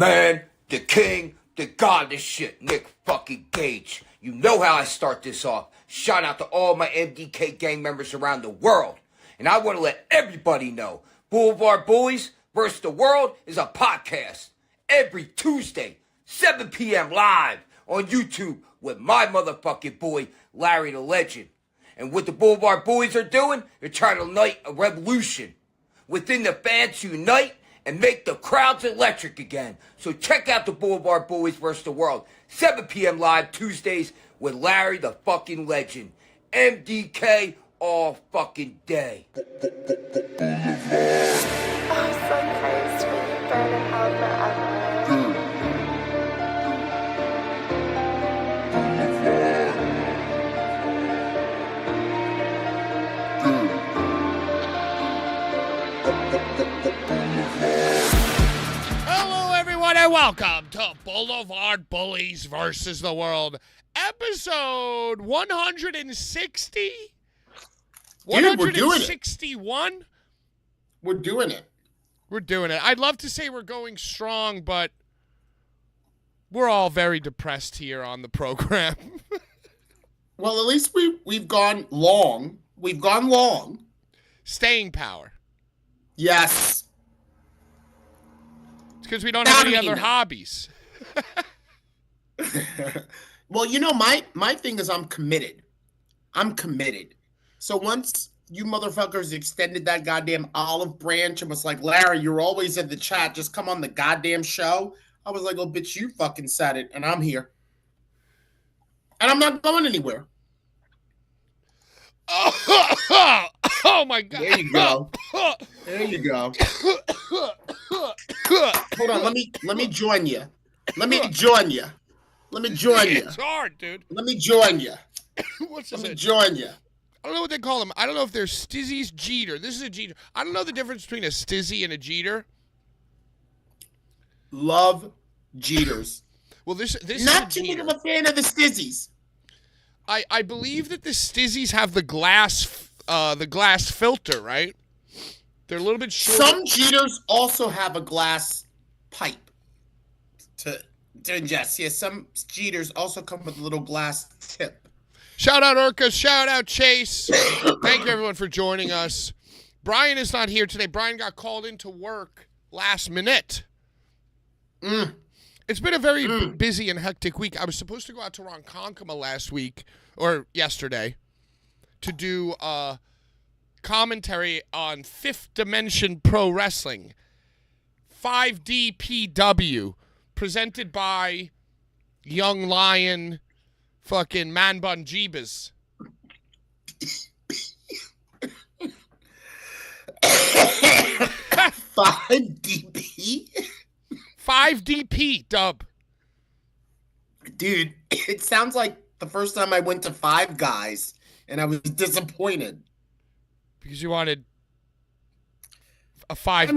man, the king, the god of this shit, Nick fucking Gage. You know how I start this off. Shout out to all my MDK gang members around the world. And I want to let everybody know, Blvd Bullies vs. the World is a podcast every Tuesday, 7 p.m. live on YouTube with my motherfucking boy, Larry the Legend. And what the Blvd Bullies are doing, they're trying to ignite a revolution within the fans to unite and make the crowds electric again. So check out the Blvd Bullies vs. the World, 7 p.m. live Tuesdays with Larry the fucking Legend. MDK all fucking day. Oh, sun Christ, will you burn in hell forever? Hello, everyone, and welcome to Blvd Bullies versus the World, episode 160? Dude, we're doing it. 161? We're doing it. We're doing it. I'd love to say we're going strong, but we're all very depressed here on the program. Well, at least we've gone long. We've gone long. Staying power. Yes. It's because we don't have any other hobbies. Well, you know, my thing is I'm committed. I'm committed. So once you motherfuckers extended that goddamn olive branch and was like, Larry, you're always in the chat. Just come on the goddamn show. I was like, oh, bitch, you fucking said it, and I'm here. And I'm not going anywhere. Oh my God. There you go. There you go. Hold on, let me join you. Let me join you. Let me join you. It's hard, dude. Let me join you. What's this? Let me join you. I don't know what they call them. I don't know if they're Stizzies, Jeter. This is a Jeter. I don't know the difference between a Stizzy and a Jeter. Love Jeters. Well, this is Not a too big Jeter. of a fan of the Stizzies. I believe that the Stizzies have the glass filter, right? They're a little bit shorter. Some Jeters also have a glass pipe to ingest. Yeah, some Jeters also come with a little glass tip. Shout out Urka. Shout out Chase. Thank you, everyone, for joining us. Brian is not here today. Brian got called into work last minute. It's been a very busy and hectic week. I was supposed to go out to Ronkonkoma last week, or yesterday, to do commentary on Fifth Dimension Pro Wrestling, 5DPW, presented by Young Lion, fucking Man Bun Jeebus. 5DP? 5DP, dub. Dude, it sounds like the first time I went to Five Guys and I was disappointed. Because you wanted a 5DP. I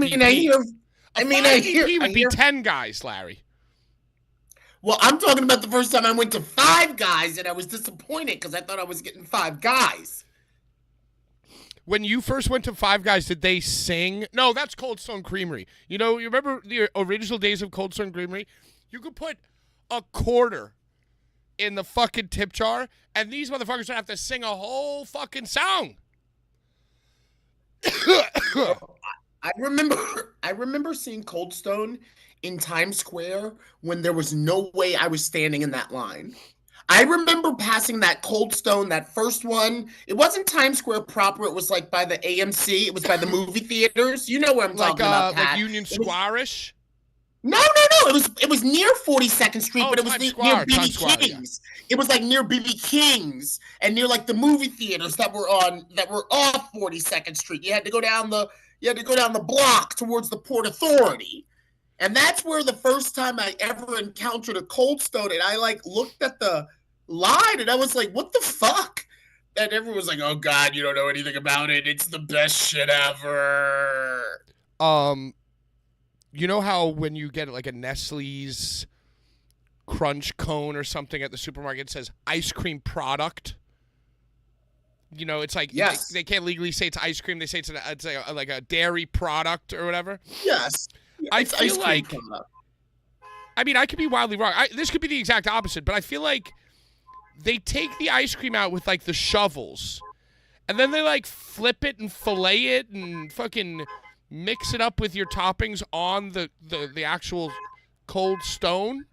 mean, I hear would be 10 guys, Larry. Well, I'm talking about the first time I went to Five Guys and I was disappointed because I thought I was getting Five Guys. When you first went to Five Guys, did they sing? No, that's Cold Stone Creamery. You know, you remember the original days of Cold Stone Creamery? You could put a quarter in the fucking tip jar, and these motherfuckers would have to sing a whole fucking song. I remember seeing Cold Stone in Times Square when there was no way I was standing in that line. I remember passing that Cold Stone, that first one. It wasn't Times Square proper. It was like by the AMC. It was by the movie theaters. You know where I'm talking about, Pat. Like Union Square-ish? No. It was near 42nd Street, but it was near BB King's. Yeah. It was like near BB King's and near like the movie theaters that were off 42nd Street. You had to go down the block towards the Port Authority. And that's where the first time I ever encountered a Cold Stone, and I like looked at the line and I was like, what the fuck? And everyone was like, oh God, you don't know anything about it. It's the best shit ever. You know how when you get like a Nestle's Crunch cone or something at the supermarket, it says ice cream product? You know, it's like yes. they can't legally say it's ice cream. They say it's like a dairy product or whatever. Yes. I feel like I mean, I could be wildly wrong. This could be the exact opposite, but I feel like they take the ice cream out with like the shovels, and then they like flip it and fillet it and fucking mix it up with your toppings on the actual cold stone.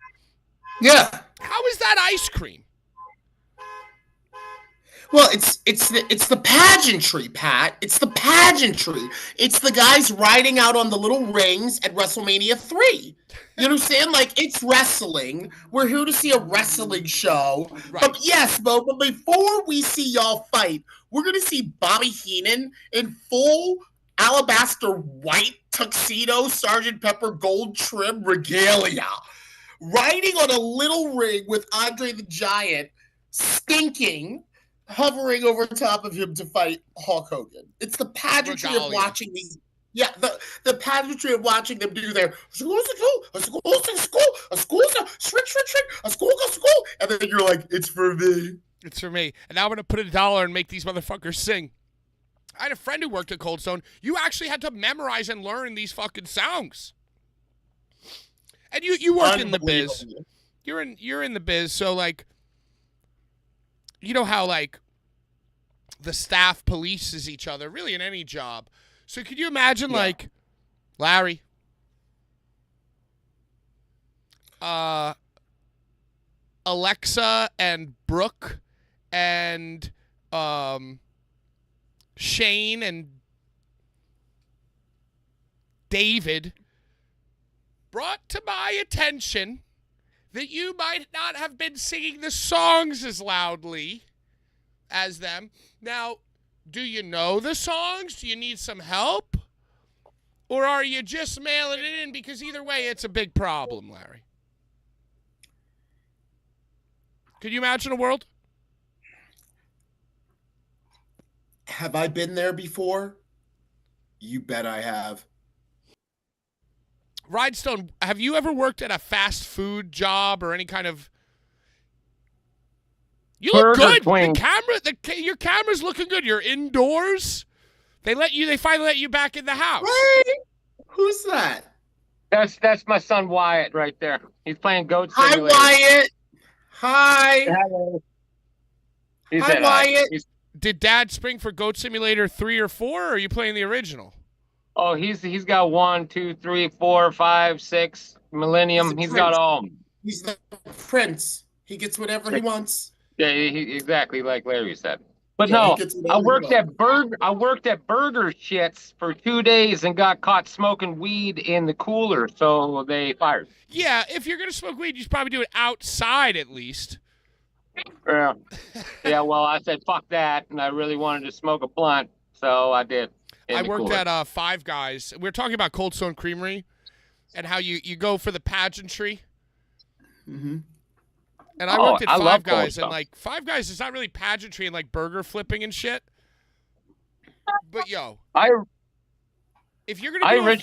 Yeah. How is that ice cream? Well, it's the pageantry, Pat. It's the pageantry. It's the guys riding out on the little rings at WrestleMania 3. You know what I'm saying? Like, it's wrestling. We're here to see a wrestling show. Right. But yes, Bo, but before we see y'all fight, we're going to see Bobby Heenan in full alabaster white tuxedo, Sgt. Pepper gold trim regalia, riding on a little ring with Andre the Giant, stinking, hovering over top of him to fight Hulk Hogan. It's the pageantry of watching these. Yeah, the pageantry of watching them do their school, and then you're like, it's for me. It's for me. And now I'm going to put $1 and make these motherfuckers sing. I had a friend who worked at Cold Stone. You actually had to memorize and learn these fucking songs. And you work in the biz. You're in the biz, so like, you know how like the staff polices each other, really in any job. So could you imagine like Larry, Alexa and Brooke and Shane and David brought to my attention that you might not have been singing the songs as loudly as them. Now, do you know the songs? Do you need some help? Or are you just mailing it in? Because either way, it's a big problem, Larry. Could you imagine a world? Have I been there before? You bet I have. Rhinestone, have you ever worked at a fast food job or any kind of... You look good. Your camera's looking good. You're indoors. They finally let you back in the house. Right? Who's that? That's my son Wyatt right there. He's playing Goat Simulator. Hi, Wyatt. Hi. Hello. Hi, Wyatt. Did Dad spring for Goat Simulator 3 or 4, or are you playing the original? Oh, he's got 1, 2, 3, 4, 5, 6 Millennium. He's got all. He's the prince. He gets whatever he wants. Yeah, exactly like Larry said. But yeah, no, I worked at Burger Shits for 2 days and got caught smoking weed in the cooler, so they fired. Yeah, if you're gonna smoke weed, you should probably do it outside at least. Yeah. Yeah. Well, I said fuck that, and I really wanted to smoke a blunt, so I did. I worked at Five Guys. We were talking about Cold Stone Creamery and how you go for the pageantry. Mm-hmm. And I worked at Five Guys, and like Five Guys is not really pageantry and like burger flipping and shit. But yo, if you're gonna do a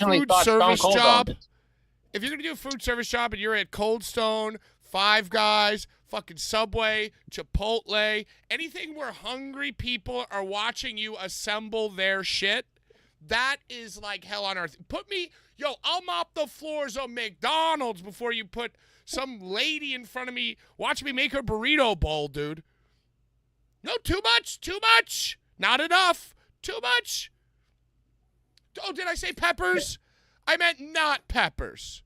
food service job, and you're at Cold Stone, Five Guys, fucking Subway, Chipotle, anything where hungry people are watching you assemble their shit, that is like hell on earth. I'll mop the floors of McDonald's before you put some lady in front of me watching me make her burrito bowl, dude. No, too much. Not enough. Too much. Oh, did I say peppers? I meant not peppers.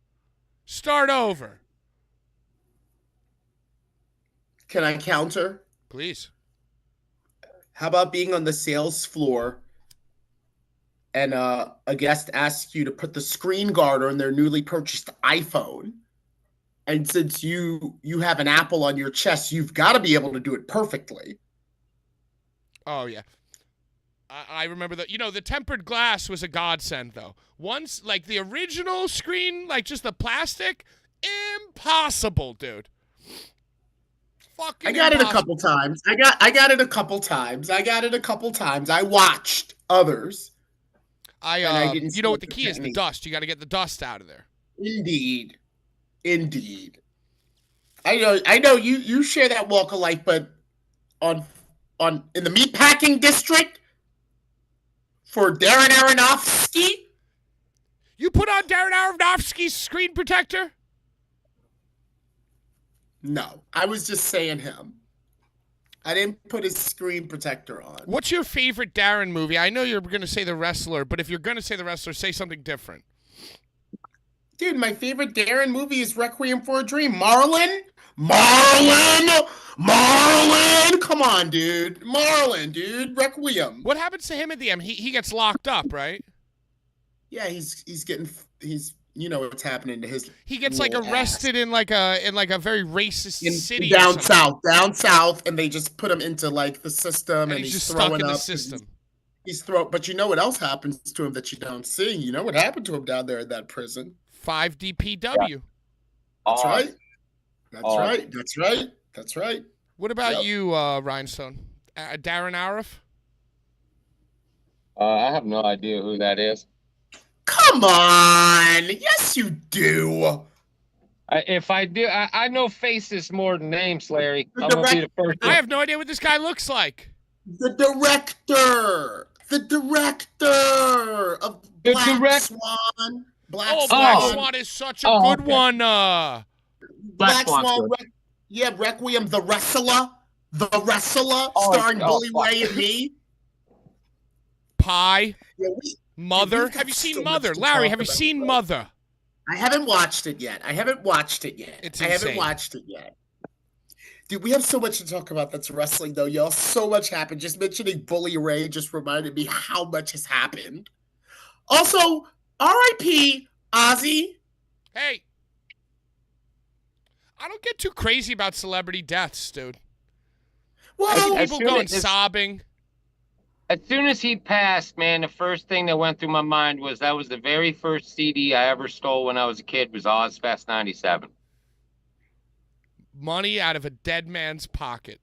Start over. Can I counter? Please. How about being on the sales floor and a guest asks you to put the screen guard on their newly purchased iPhone, and since you have an apple on your chest, you've got to be able to do it perfectly. Oh, yeah. I remember that. The tempered glass was a godsend, though. Once, like, the original screen, like, just the plastic, impossible, dude. Fucking I got impossible. it a couple times. I got it a couple times. I watched others. You know what the key is? The dust. You got to get the dust out of there. Indeed. I know you share that walk of life, but in the meatpacking district for Darren Aronofsky. You put on Darren Aronofsky's screen protector? No, I was just saying him. I didn't put his screen protector on. What's your favorite Darren movie? I know you're going to say The Wrestler, but if you're going to say The Wrestler, say something different. Dude, my favorite Darren movie is Requiem for a Dream. Marlon! Come on, dude. Marlon, dude. Requiem. What happens to him at the end? He gets locked up, right? Yeah, he's you know what's happening to his. He gets like arrested in like a very racist city down south, and they just put him into like the system, and he's just throwing stuck in up. the system. But you know what else happens to him that you don't see? You know what happened to him down there in that prison? 5 DPW. Yeah. That's right. That's right. What about you, Rhinestone? Darren Arif? I have no idea who that is. Come on. Yes, you do. If I do, I know faces more than names, Larry. I'm going to be the first one. I have no idea what this guy looks like. The director of Black Swan. Black Swan is such a good one. Black Swan. Requiem, the wrestler, starring Bully Ray and me. Pie. Yeah, Mother. Have you seen Mother? Larry, have you seen Mother? I haven't watched it yet. It's insane. I haven't watched it yet. Dude, we have so much to talk about that's wrestling, though, y'all. So much happened. Just mentioning Bully Ray just reminded me how much has happened. Also, R.I.P. Ozzy. Hey. I don't get too crazy about celebrity deaths, dude. Well, people going sobbing. As soon as he passed, man, the first thing that went through my mind was that was the very first CD I ever stole when I was a kid was Ozfest 97. Money out of a dead man's pocket.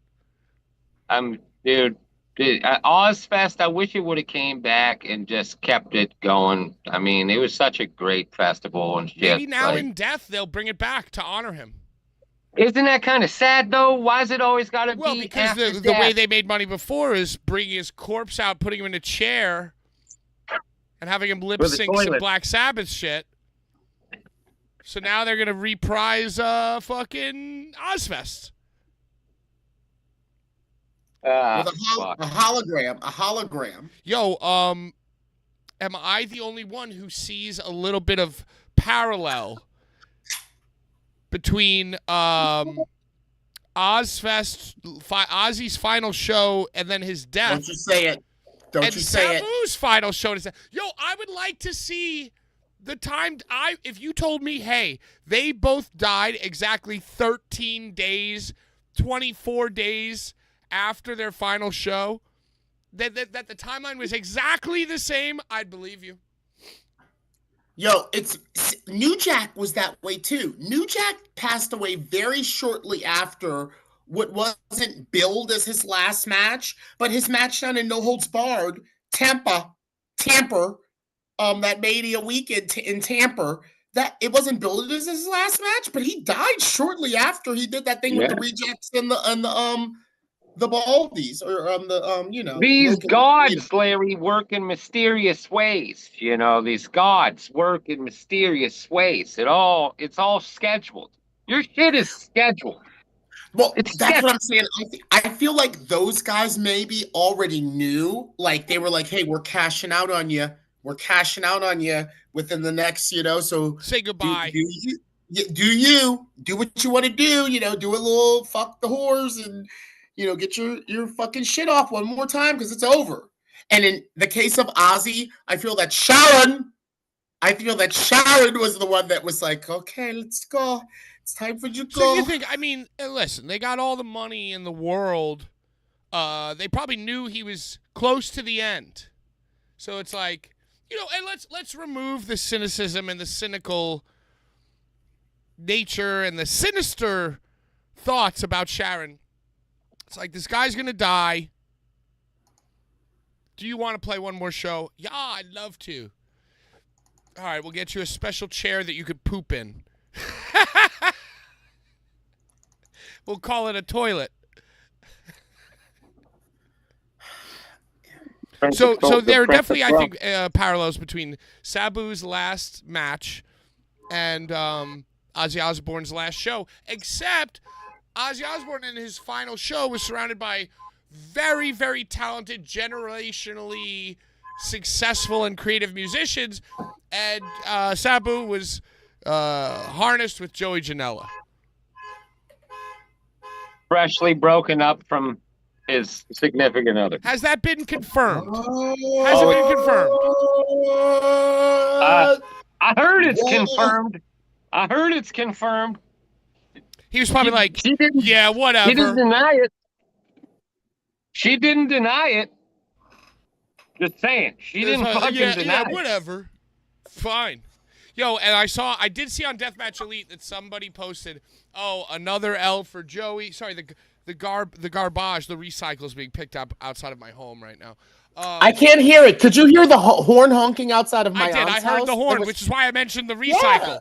Dude, Ozfest, I wish it would have came back and just kept it going. I mean, it was such a great festival and shit. Maybe now in death they'll bring it back to honor him. Isn't that kind of sad, though? Why's it always got to be Well, because the way they made money before is bringing his corpse out, putting him in a chair, and having him lip-sync some Black Sabbath shit. So now they're going to reprise fucking Ozfest. With a hologram. Yo, am I the only one who sees a little bit of parallel between Ozzy's final show and then his death? Don't you say it. And Sabu's final show. Yo, I would like to see the time. If you told me, hey, they both died exactly 13 days, 24 days after their final show, that the timeline was exactly the same, I'd believe you. Yo, New Jack was that way too. New Jack passed away very shortly after what wasn't billed as his last match, but his match down in No Holds Barred, Tampa, that Mania weekend in Tampa, that it wasn't billed as his last match, but he died shortly after he did that thing with the Rejects and the Baldies, or these gods, Larry, work in mysterious ways. You know, these gods work in mysterious ways. It's all scheduled. Your shit is scheduled. Well, that's what I'm saying. I feel like those guys maybe already knew. Like they were like, "Hey, we're cashing out on you. We're cashing out on you within the next, So say goodbye. Do what you want to do. Do a little fuck the whores and." Get your fucking shit off one more time because it's over. And in the case of Ozzy, I feel that Sharon was the one that was like, okay, let's go. It's time for you to go. So you think, listen, they got all the money in the world. They probably knew he was close to the end. So it's like, and let's remove the cynicism and the cynical nature and the sinister thoughts about Sharon. It's like, this guy's going to die. Do you want to play one more show? Yeah, I'd love to. All right, we'll get you a special chair that you could poop in. We'll call it a toilet. So there are definitely, I think, parallels between Sabu's last match and Ozzy Osbourne's last show, except Ozzy Osbourne in his final show was surrounded by very, very talented, generationally successful and creative musicians, and Sabu was harnessed with Joey Janela. Freshly broken up from his significant other. Has that been confirmed? Has it been confirmed? I heard it's confirmed. I heard it's confirmed. He was probably yeah, whatever. He didn't deny it. She didn't deny it. Just saying. She didn't fucking deny it. Whatever. Fine. Yo, and I did see on Deathmatch Elite that somebody posted, another L for Joey. Sorry, the garbage, the recycles being picked up outside of my home right now. I can't hear it. Could you hear the horn honking outside of my house? I heard the horn, which is why I mentioned the recycle. Yeah.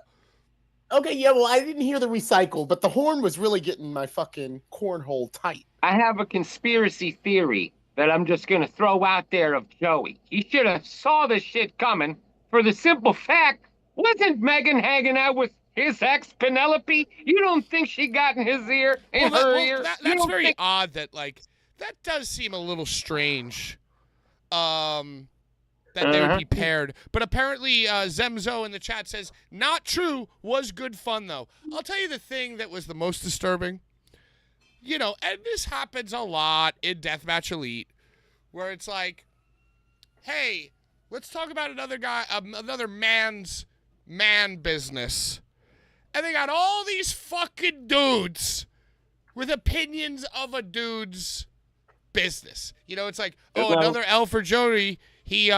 Okay, yeah, well, I didn't hear the recycle, but the horn was really getting my fucking cornhole tight. I have a conspiracy theory that I'm just going to throw out there of Joey. He should have saw this shit coming for the simple fact, wasn't Megan hanging out with his ex, Penelope? You don't think she got in his ear, her ear? That's very odd that, that does seem a little strange. That they would be paired. But apparently Zemzo in the chat says, not true, was good fun, though. I'll tell you the thing that was the most disturbing. You know, and this happens a lot in Deathmatch Elite, where it's like, hey, let's talk about another man's man business. And they got all these fucking dudes with opinions of a dude's business. You know, it's like, another L for Jody. He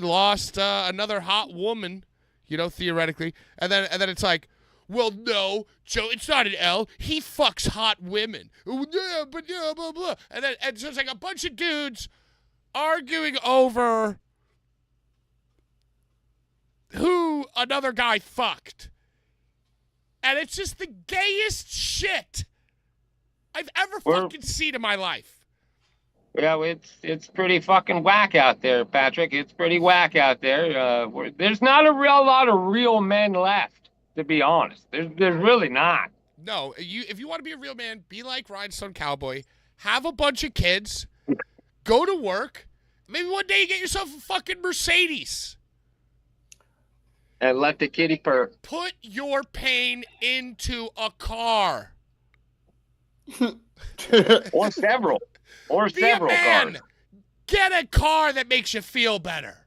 lost another hot woman, you know, theoretically. And then it's like, well, no, Joe, it's not an L. He fucks hot women. Yeah, but yeah, blah, blah. And so it's like a bunch of dudes arguing over who another guy fucked. And it's just the gayest shit I've ever fucking seen in my life. Yeah, it's pretty fucking whack out there, Patrick. It's pretty whack out there. There's not a lot of real men left, to be honest. There's really not. No, if you want to be a real man, be like Rhinestone Cowboy. Have a bunch of kids. Go to work. Maybe one day you get yourself a fucking Mercedes. And let the kitty purr. Put your pain into a car. Or several. Or be several a man. cars. Get a car that makes you feel better.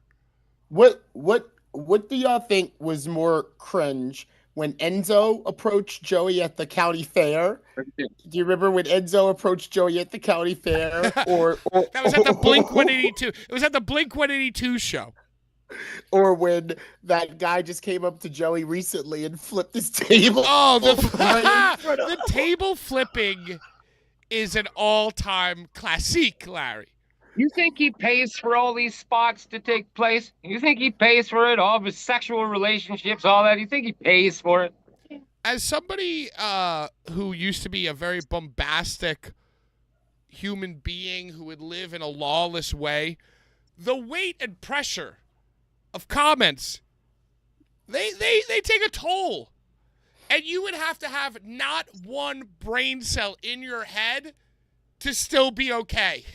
What do y'all think was more cringe? When Enzo approached Joey at the county fair? Do you remember when Enzo approached Joey at the county fair? Or that was at the Blink 182. It was at the Blink 182 show. Or when that guy just came up to Joey recently and flipped his table. Oh, the table flipping is an all-time classic, Larry. You think he pays for all these spots to take place? You think he pays for it? All of his sexual relationships, all that? You think he pays for it? As somebody who used to be a very bombastic human being who would live in a lawless way, the weight and pressure of comments, they take a toll. And you would have to have not one brain cell in your head to still be okay.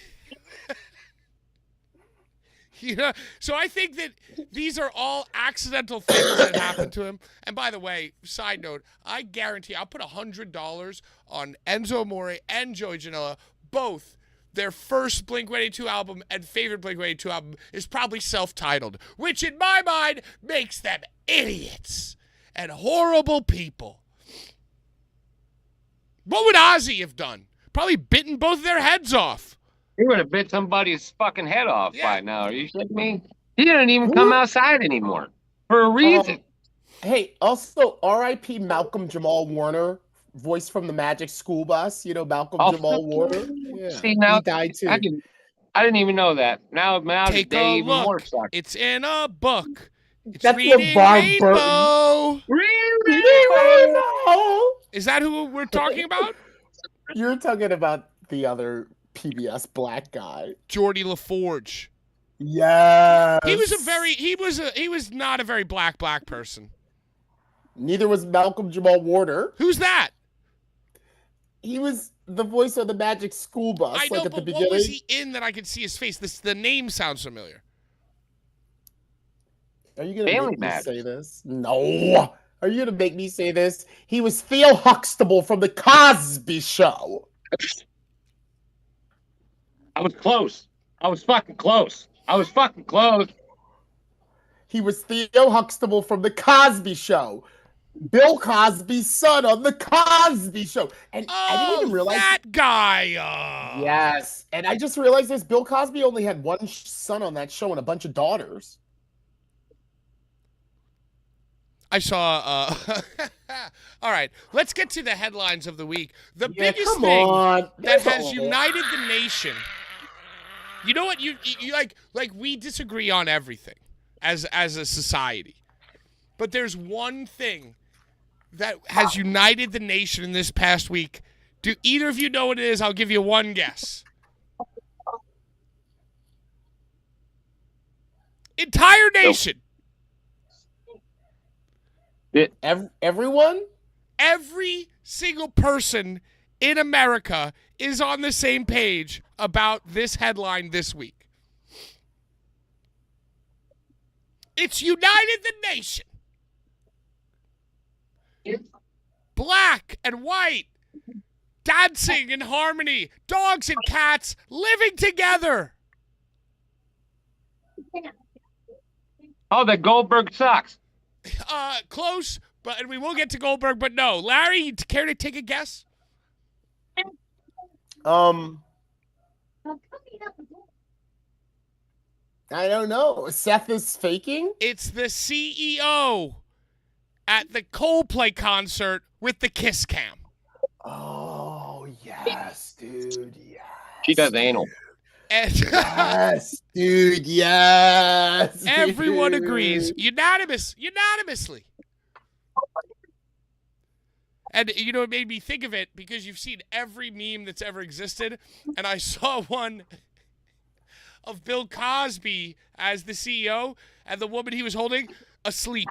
You know? So I think that these are all accidental things that happened to him. And by the way, side note, I guarantee I'll put $100 on Enzo Amore and Joey Janela. Both their first Blink-182 album and favorite Blink-182 album is probably self-titled, which in my mind makes them idiots and horrible people. What would Ozzy have done? Probably bitten both of their heads off. He would have bit somebody's fucking head off by now. Are you kidding me? He didn't even come outside anymore for a reason. Hey, also R.I.P. Malcolm Jamal Warner, voice from the Magic School Bus. You know Malcolm Jamal Warner. Yeah. See, now he died too. I didn't even know that. Now take a even look. More sucks. It's in a book. It's That's reading Rainbow. Reading Rainbow. Is that who we're talking about? You're talking about the other PBS black guy, Geordie LaForge. Yes. He was not a very black person. Neither was Malcolm Jamal Warner. Who's that? He was the voice of the Magic School Bus. I know, like at but the what was beginning. he in that I could see his face? The name sounds familiar. Are you gonna Family make me Matters. say this? No. Are you gonna make me say this? He was Theo Huxtable from the Cosby Show. I was close. I was fucking close. He was Theo Huxtable from the Cosby Show. Bill Cosby's son on the Cosby Show. And I didn't even realize that guy. Yes. And I just realized this. Bill Cosby only had one son on that show and a bunch of daughters. I saw. All right, let's get to the headlines of the week. The biggest thing that has united the nation. You know what? You like we disagree on everything as a society, but there's one thing that has united the nation in this past week. Do either of you know what it is? I'll give you one guess. Entire nation. Everyone? Every single person in America is on the same page about this headline this week. It's united the nation. Black and white, dancing in harmony, dogs and cats living together. Oh, that Goldberg sucks. Close, and we will get to Goldberg, but no. Larry, you care to take a guess? I don't know. Seth is faking? It's the CEO at the Coldplay concert with the kiss cam. Oh, yes, dude. Yes. She does anal. And yes, dude. Yes. Everyone agrees. Unanimously. And, you know, it made me think of it because you've seen every meme that's ever existed. And I saw one of Bill Cosby as the CEO and the woman he was holding asleep.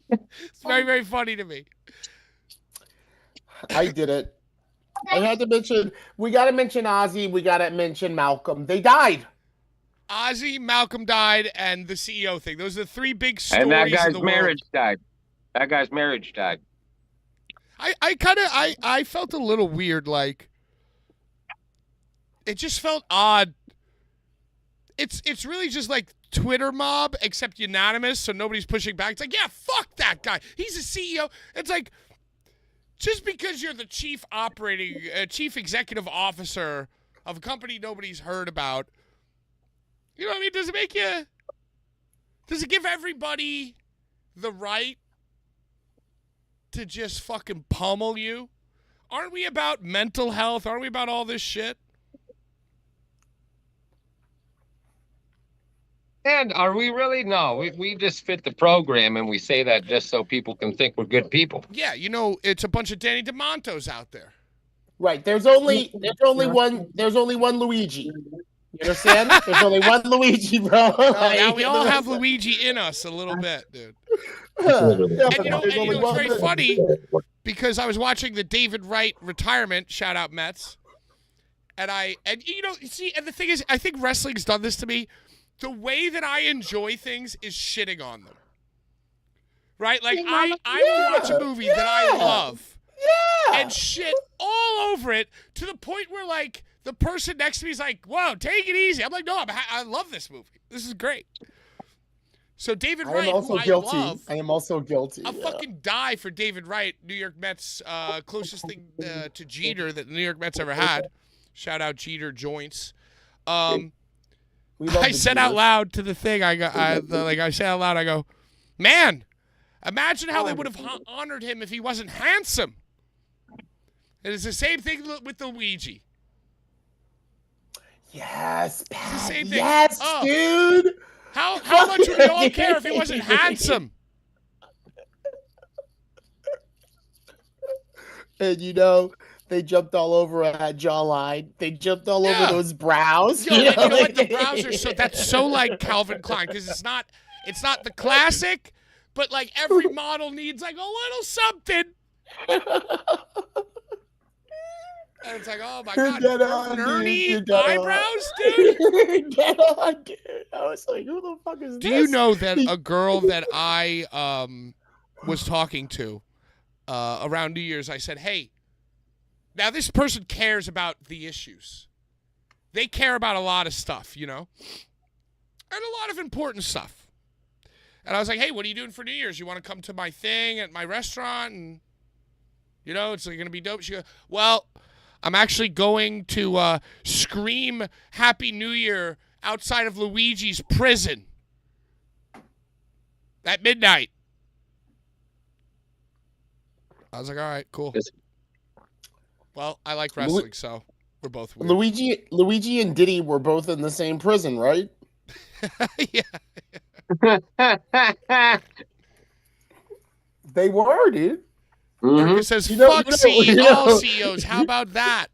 It's very, very funny to me. I did it. I had to mention, we got to mention Ozzy. We got to mention Malcolm. They died. Ozzy, Malcolm died, and the CEO thing. Those are the three big stories And that in guy's the marriage world. died. That guy's marriage died. I felt a little weird, like it just felt odd. It's really just like Twitter mob, except unanimous, so nobody's pushing back. It's like, yeah, fuck that guy. He's a CEO. It's like, just because you're the chief executive officer of a company nobody's heard about, you know what I mean? Does it give everybody the right to just fucking pummel you? Aren't we about mental health? Aren't we about all this shit? And are we really? No, we just fit the program and we say that just so people can think we're good people. Yeah, you know, it's a bunch of Danny DeMontos out there. Right. There's only one Luigi. You understand? There's only one Luigi, bro. Now we all have Luigi in us a little bit, dude. And you know, it's very funny because I was watching the David Wright retirement, shout out Mets. And you know, see, and the thing is, I think wrestling's done this to me. The way that I enjoy things is shitting on them. Right? Like, I will watch a movie that I love and shit all over it to the point where, like, the person next to me is like, whoa, take it easy. I'm like, no, I love this movie. This is great. So David Wright, who I am also guilty. I'll fucking die for David Wright, New York Mets, closest thing to Jeter that the New York Mets ever had. Shout out Jeter joints. I said out loud to the thing, I said out loud, I go, man, imagine how they would have honored him if he wasn't handsome. And it's the same thing with the Luigi. Yes, Pat. It's the same thing. Yes, dude. How much would we all care if he wasn't handsome? And you know, they jumped all over that jawline. They jumped all over those brows. Yo, you know what? The brows are that's so like Calvin Klein because it's not the classic, but like every model needs like a little something. And it's like, oh my God, Get on, Ernie dude. Get eyebrows, on. dude. Get on, dude. I was like, who the fuck is this? Do you know that a girl that I was talking to around New Year's, I said, hey, now this person cares about the issues. They care about a lot of stuff, you know, and a lot of important stuff. And I was like, hey, what are you doing for New Year's? You want to come to my thing at my restaurant? And, you know, it's going to be dope. She goes, well, I'm actually going to scream Happy New Year outside of Luigi's prison at midnight. I was like, all right, cool. Well, I like wrestling, so we're both weird. Luigi and Diddy were both in the same prison, right? Yeah. They were, dude. Erica says, fuck all CEOs. How about that?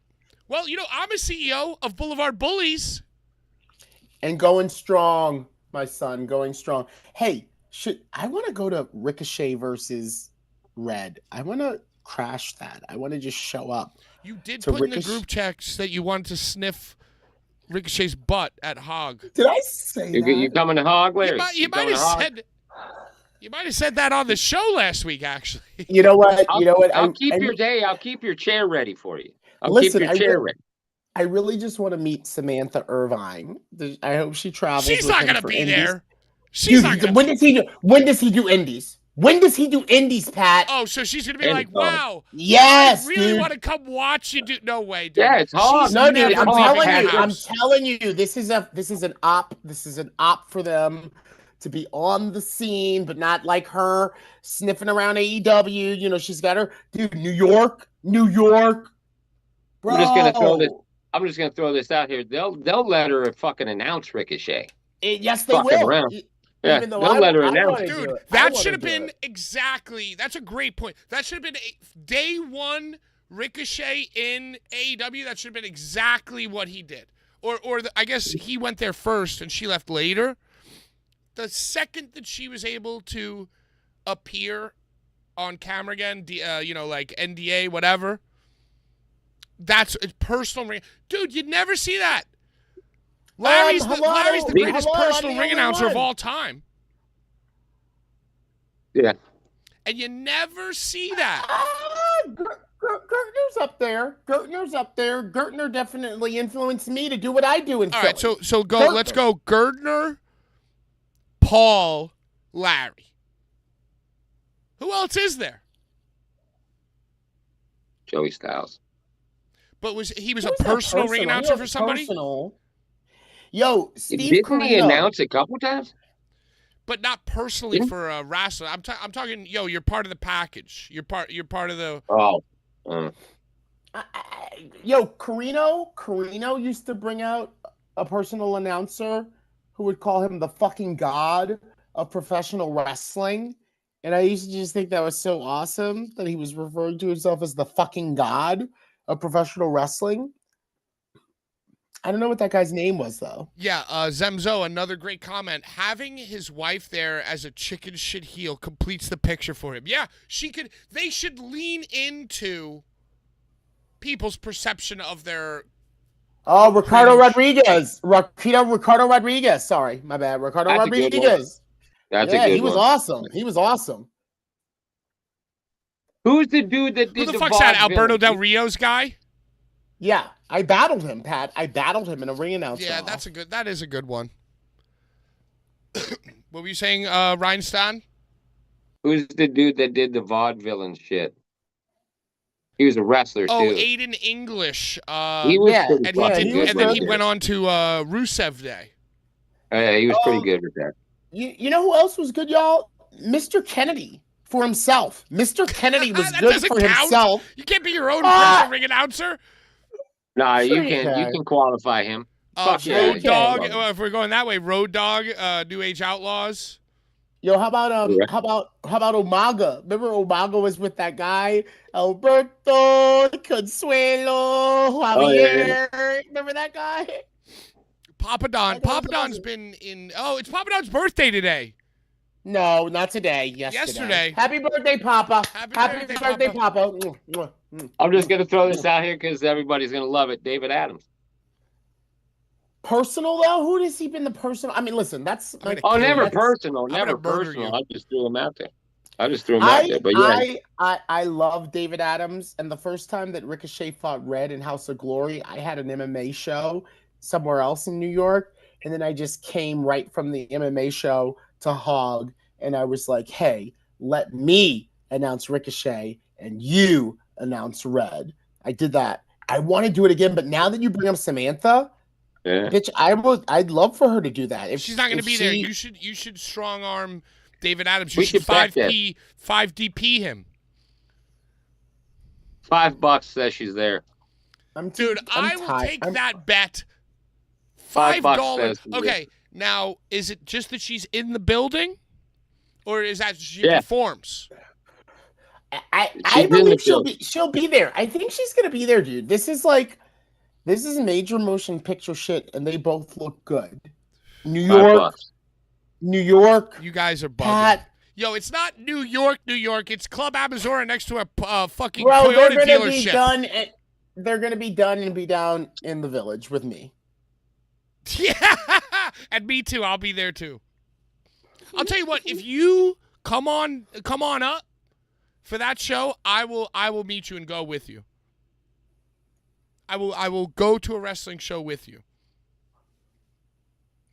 Well, you know, I'm a CEO of Blvd Bullies. And going strong, my son, going strong. Hey, I want to go to Ricochet versus Red. I want to crash that. I want to just show up. You did put in the group checks that you wanted to sniff Ricochet's butt at Hog. Did I say that? You coming to Hog, Larry? You might have said that on the show last week, actually. You know what? I'll keep your chair ready for you. Keep your chair ready. I really just want to meet Samantha Irvine. I hope she travels. She's not going to be indies. there. She's not gonna when does he do indies? When does he do indies, Pat? Oh, so she's going to be like, wow. Yes, I really want to come watch you do. No way, dude. Yeah, it's hard. No, dude, I'm telling you, this is an op. This is an op for them to be on the scene, but not like her sniffing around AEW. You know, she's got her dude. New York. Bro. I'm just gonna throw this out here. They'll let her fucking announce Ricochet. Yes, they will. Around. Yeah, they'll let her announce. Dude, that should have been exactly. That's a great point. That should have been day one Ricochet in AEW. That should have been exactly what he did. I guess he went there first and she left later. The second that she was able to appear on camera again, like NDA, whatever. That's a personal ring. Dude, you'd never see that. Larry's the greatest personal ring announcer of all time. Yeah. And you never see that. Gertner's up there. Gertner definitely influenced me to do what I do in Philly. All right, so go. Gertner. Let's go. Gertner, Paul, Larry. Who else is there? Joey Styles. But he was a personal ring announcer for somebody? Yo, Steve Didn't he announce a couple times? But not personally for a wrestler. I'm talking. Yo, you're part of the package. You're part of the. Oh. Yo, Carino used to bring out a personal announcer who would call him the fucking god of professional wrestling, and I used to just think that was so awesome that he was referring to himself as the fucking god of professional wrestling. I don't know what that guy's name was, though. Yeah, Zemzo, another great comment. Having his wife there as a chicken shit heel completes the picture for him. Yeah, they should lean into people's perception of their... Oh, Ricardo Rodriguez. Ricardo Rodriguez. Sorry, my bad. Ricardo Rodriguez. That's a good one. He was awesome. He was awesome. Who's the dude that did Who the fuck's that? Alberto Del Rio's guy? Yeah, I battled him, Pat. I battled him in a ring announcer. Yeah, that is a good one. What were you saying, Rhinestone? Who's the dude that did the vaudeville and shit? He was a wrestler too. Oh, Aiden English. He was and then he went on to Rusev Day. Yeah, he was pretty good with that. You know who else was good, y'all? Mr. Kennedy for himself. Mr. Kennedy was good for himself. You can't be your own personal ring announcer. Nah, you can qualify him. Road Dog. If we're going that way, Road Dog, New Age Outlaws. Yo, how about Umaga? Remember Umaga was with that guy Alberto Consuelo Javier. Remember that guy? Papa Don. Papa Don's been in. Oh, it's Papa Don's birthday today. No, not today. Yesterday. Yesterday. Happy birthday, Papa. Happy birthday, Papa. I'm just gonna throw this out here because everybody's gonna love it. David Adams. Personal though, who has he been the personal? I mean, listen, that's I'm gonna Oh, kill never you. personal. I'm Never gonna murder personal. you. I just threw him out there. But yeah, I love David Adams, and the first time that Ricochet fought Red in House of Glory, I had an MMA show somewhere else in New York, and then I just came right from the MMA show to Hog, and I was like, "Hey, let me announce Ricochet, and you announce Red." I did that. I want to do it again, but now that you bring up Samantha, yeah. bitch, I'd love for her to do that. If She's not going to be there. You should strong arm David Adams. You should bet 5DP him. $5 says she's there. Dude, I will take that bet. $5 $5. says Okay, now is it just that she's in the building, or is that she performs? I believe she'll be there. I think she's gonna be there, dude. This is major motion picture shit, and they both look good. New York. You guys are bugging. Pat. Yo, it's not New York. It's Club Amazora next to a fucking Bro, Toyota they're gonna dealership. be done. They're gonna be done and be down in the village with me. Yeah, and me too. I'll be there too. I'll tell you what. If you come on up for that show, I will meet you and go with you. I will go to a wrestling show with you.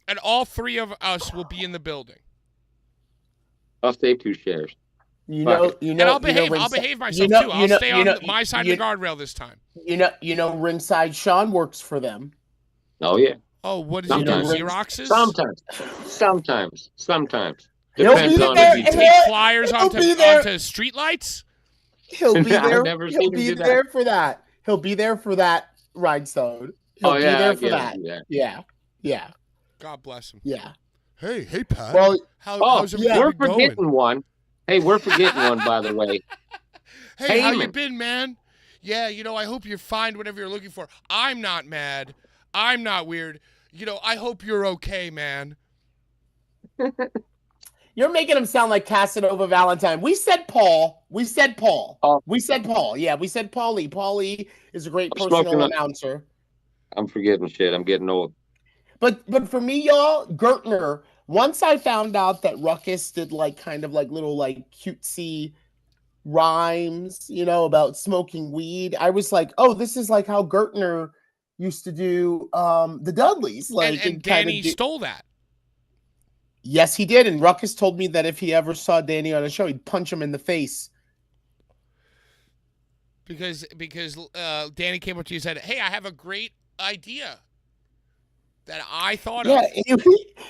And all three of us will be in the building. I'll save 2 shares. And I'll behave myself too. I'll stay on my side of the guardrail this time. You know, ringside Sean works for them. Oh yeah. Oh, what is he doing? Xeroxes? Sometimes. He'll Depends be on there. if he Take flyers He'll onto be there. streetlights? He'll be there. I've never seen He'll him be do that. there for that. He'll be there for that rhinestone. He'll be there for that. Yeah. God bless him. Yeah. Hey, Pat. Well, how's everything we're going? forgetting one. Hey, we're forgetting one, by the way. Hey, how you Heyman. been, man? Yeah, I hope you find whatever you're looking for. I'm not mad. I'm not weird. I hope you're okay, man. You're making him sound like Casanova Valentine. We said Paul. Oh. We said Paul. Yeah, we said Paulie. Paulie is a great personal announcer. I'm forgetting shit. I'm getting old. But for me, y'all, Gertner, once I found out that Ruckus did kind of little cutesy rhymes, about smoking weed, I was like, oh, this is like how Gertner used to do the Dudleys. And Danny stole that. Yes, he did. And Ruckus told me that if he ever saw Danny on a show, he'd punch him in the face. Because Danny came up to you and said, hey, I have a great idea that I thought of. Yeah,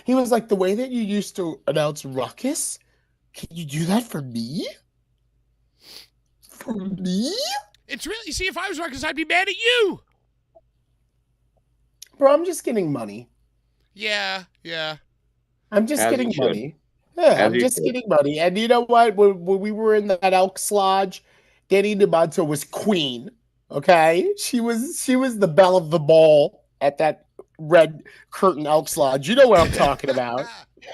he was like, the way that you used to announce Ruckus, can you do that for me? For me? It's really, see, if I was Ruckus, I'd be mad at you. Bro, I'm just getting money. Yeah. I'm just getting money. Yeah, I'm just getting money. And you know what? When we were in that Elks Lodge, Danny DeMonto was queen. Okay? She was the belle of the ball at that red curtain Elks Lodge. You know what I'm talking about.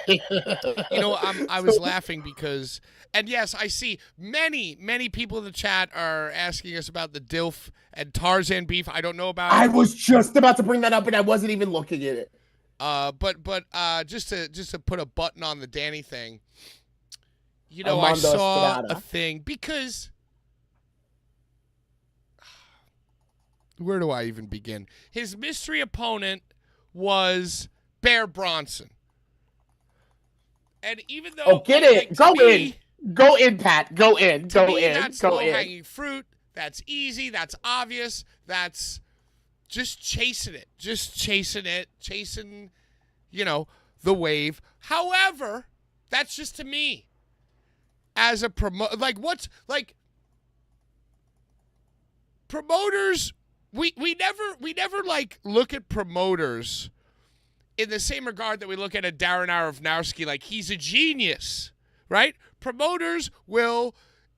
I was laughing because, and yes, I see many people in the chat are asking us about the DILF and Tarzan beef. I don't know about it. I was just about to bring that up, and I wasn't even looking at it. But just to put a button on the Danny thing, I Armando saw Espada. a thing because where do I even begin? His mystery opponent was Bear Bronson. And even though get it. Go in, Pat. Go in. That's low-hanging fruit. That's easy. That's obvious. That's just chasing it. Chasing, the wave. However, that's just to me. As a promoters, we never look at promoters in the same regard that we look at a Darren Aronofsky, like he's a genius, right? Promoters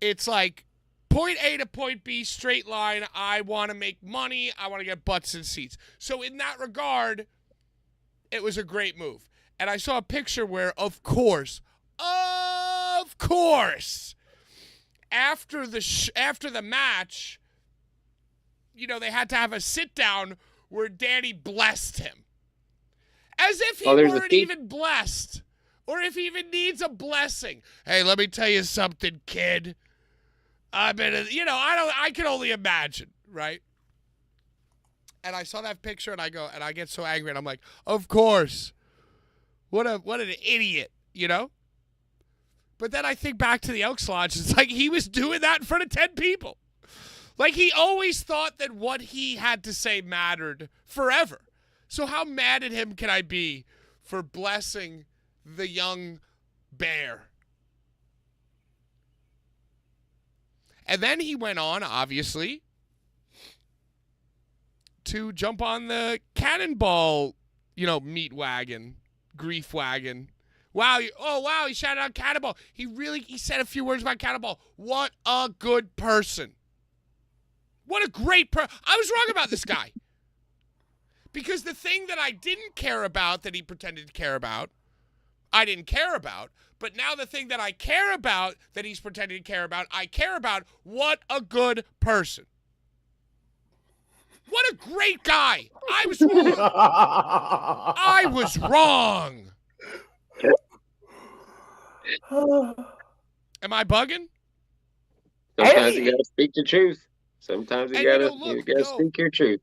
it's like point A to point B, straight line. I want to make money. I want to get butts and seats. So in that regard, it was a great move. And I saw a picture where, of course, Of course, after the match, they had to have a sit down where Danny blessed him, as if he weren't even blessed, or if he even needs a blessing. Hey, let me tell you something, kid. I can only imagine, right? And I saw that picture, and I get so angry, and I'm like, of course. What an idiot, But then I think back to the Elks Lodge. It's like he was doing that in front of 10 people. Like he always thought that what he had to say mattered forever. So how mad at him can I be for blessing the young bear? And then he went on, obviously, to jump on the Cannonball, meat wagon, grief wagon. Wow, he shouted out Cannonball. He said a few words about Cannonball. What a good person. What a great person. I was wrong about this guy. Because the thing that I didn't care about that he pretended to care about, I didn't care about. But now the thing that I care about that he's pretending to care about, I care about. What a good person. What a great guy. I was wrong. I was wrong. Am I bugging? Sometimes you gotta speak the truth. Sometimes you gotta speak your truth.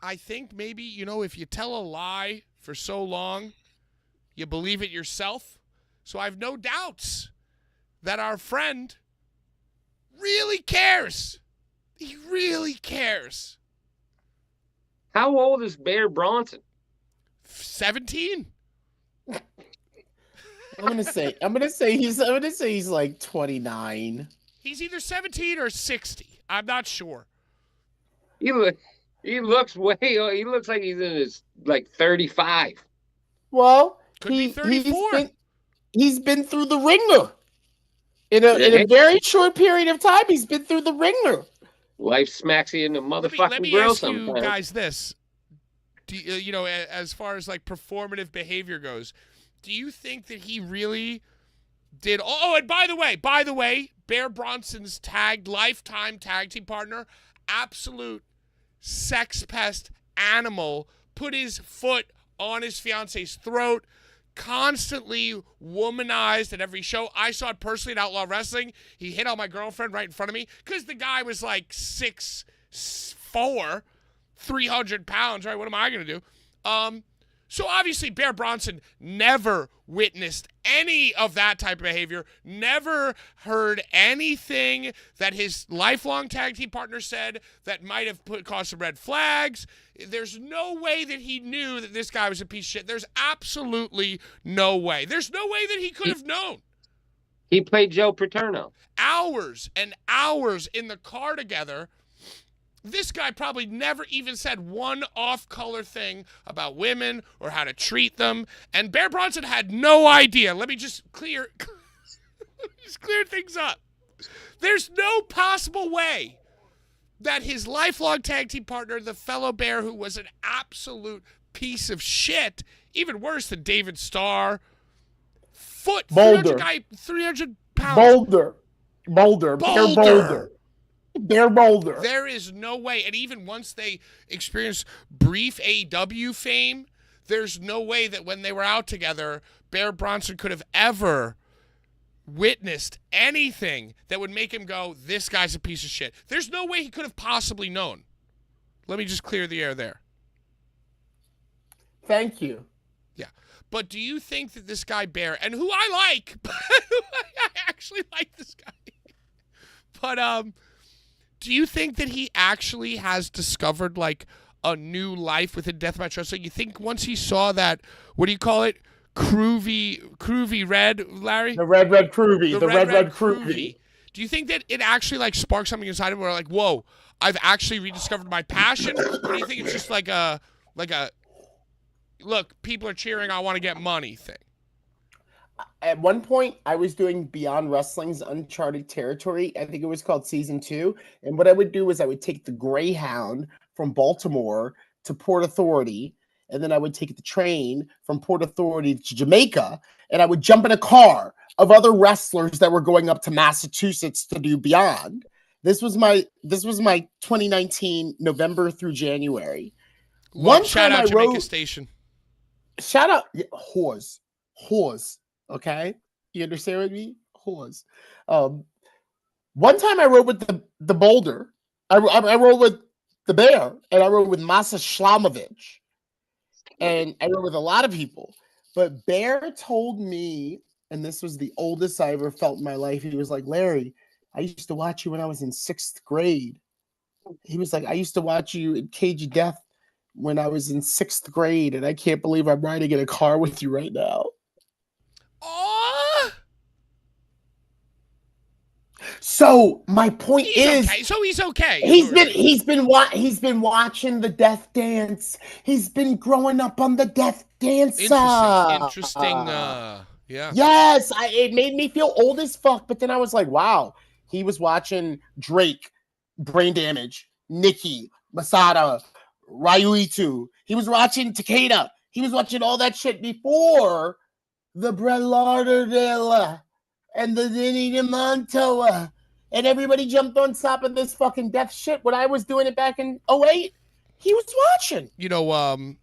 I think maybe, if you tell a lie for so long, you believe it yourself. So I have no doubts that our friend really cares. He really cares. How old is Bear Bronson? 17. I'm gonna say he's like 29. He's either 17 or 60. I'm not sure. He looks like he's in his 35. Well, could be 34. He's been through the ringer. In a very short period of time, he's been through the ringer. Life smacks you in the motherfucking let me grill ask sometimes. you guys this. As far as performative behavior goes, do you think that he really did? Oh, and by the way, Bear Bronson's lifetime tag team partner, absolute sex pest animal, put his foot on his fiance's throat, constantly womanized at every show. I saw it personally at Outlaw Wrestling. He hit on my girlfriend right in front of me because the guy was like 6'4", 300 pounds, right? What am I going to do? So obviously Bear Bronson never witnessed any of that type of behavior, never heard anything that his lifelong tag team partner said that might have caused some red flags. There's no way that he knew that this guy was a piece of shit. There's absolutely no way. There's no way that he could have known. He played Joe Paterno. Hours and hours in the car together. This guy probably never even said one off-color thing about women or how to treat them. And Bear Bronson had no idea. Let me just clear things up. There's no possible way that his lifelong tag team partner, the fellow Bear, who was an absolute piece of shit, even worse than David Starr, 300 pounds. Bear Boulder. There is no way. And even once they experienced brief AEW fame, there's no way that when they were out together, Bear Bronson could have ever witnessed anything that would make him go, this guy's a piece of shit. There's no way he could have possibly known. Let me just clear the air there. Thank you. Yeah. But do you think that this guy Bear, and who I like, I actually like this guy, but do you think that he actually has discovered like a new life within deathmatch wrestling? You think once he saw that, what do you call it? Groovy red, Larry? The red Groovy. The red Groovy. Do you think that it actually like sparked something inside him where like, whoa, I've actually rediscovered my passion? Or do you think it's just like a look, people are cheering, I want to get money thing? At one point, I was doing Beyond Wrestling's Uncharted Territory. I think it was called Season 2. And what I would do is I would take the Greyhound from Baltimore to Port Authority, and then I would take the train from Port Authority to Jamaica, and I would jump in a car of other wrestlers that were going up to Massachusetts to do Beyond. This was my 2019 November through January. One shout out Jamaica Station. Shout out whores. Okay, you understand with me? Whores. One time I rode with the Boulder. I rode with the Bear, and I rode with Masa Slamovich, and I rode with a lot of people. But Bear told me, and this was the oldest I ever felt in my life. He was like, Larry, I used to watch you when I was in 6th grade. He was like, I used to watch you in Cage of Death when I was in 6th grade, and I can't believe I'm riding in a car with you right now. Oh. So my point is, okay. So he's okay. He's been watching the Death Dance. He's been growing up on the Death Dance. Interesting. Yeah. Yes, it made me feel old as fuck. But then I was like, wow, he was watching Drake, Brain Damage, Nicki, Masada, Ryuitu. He was watching Takeda. He was watching all that shit before the Brett Lauderdale and the Vinny DeMontoa. And everybody jumped on top of this fucking death shit when I was doing it back in 2008. He was watching. You know,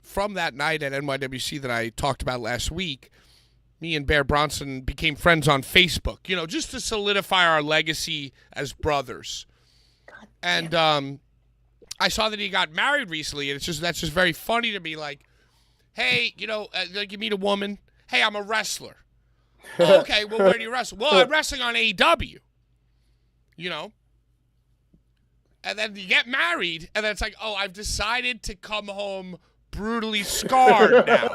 from that night at NYWC that I talked about last week, me and Bear Bronson became friends on Facebook, you know, just to solidify our legacy as brothers. And I saw that he got married recently, and that's just very funny to me. Like, hey, you know, like you meet a woman. Hey, I'm a wrestler. Oh, okay, well, where do you wrestle? Well, I'm wrestling on AEW. You know? And then you get married, and then it's like, oh, I've decided to come home brutally scarred now.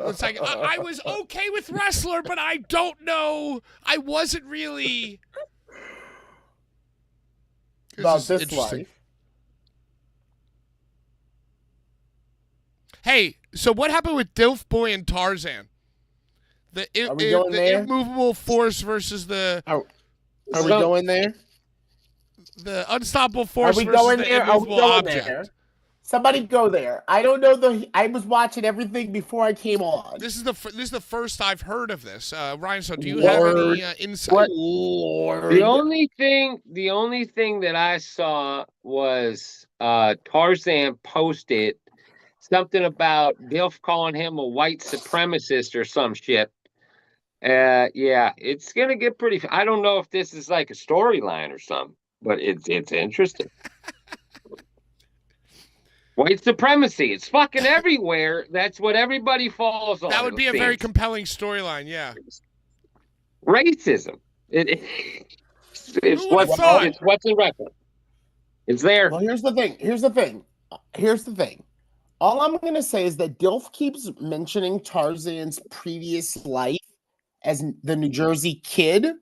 It's like, I was okay with wrestler, but I don't know. I wasn't really... About this life. Hey, so what happened with Dilf Boy and Tarzan? The immovable force versus the... Are we going there? The unstoppable force versus the immovable object. There? Somebody go there. I don't know I was watching everything before I came on. This is the first I've heard of this. Ryan, so do you have any insight? The only thing that I saw was Tarzan posted something about Dilf calling him a white supremacist or some shit. Yeah, it's gonna get pretty. I don't know if this is like a storyline or something, but it's interesting. White supremacy. It's fucking everywhere. That's what everybody falls on. That would be a very compelling storyline, yeah. Racism. It's what's in record. It's there. Well, here's the thing. All I'm going to say is that Dilf keeps mentioning Tarzan's previous life as the New Jersey Kid.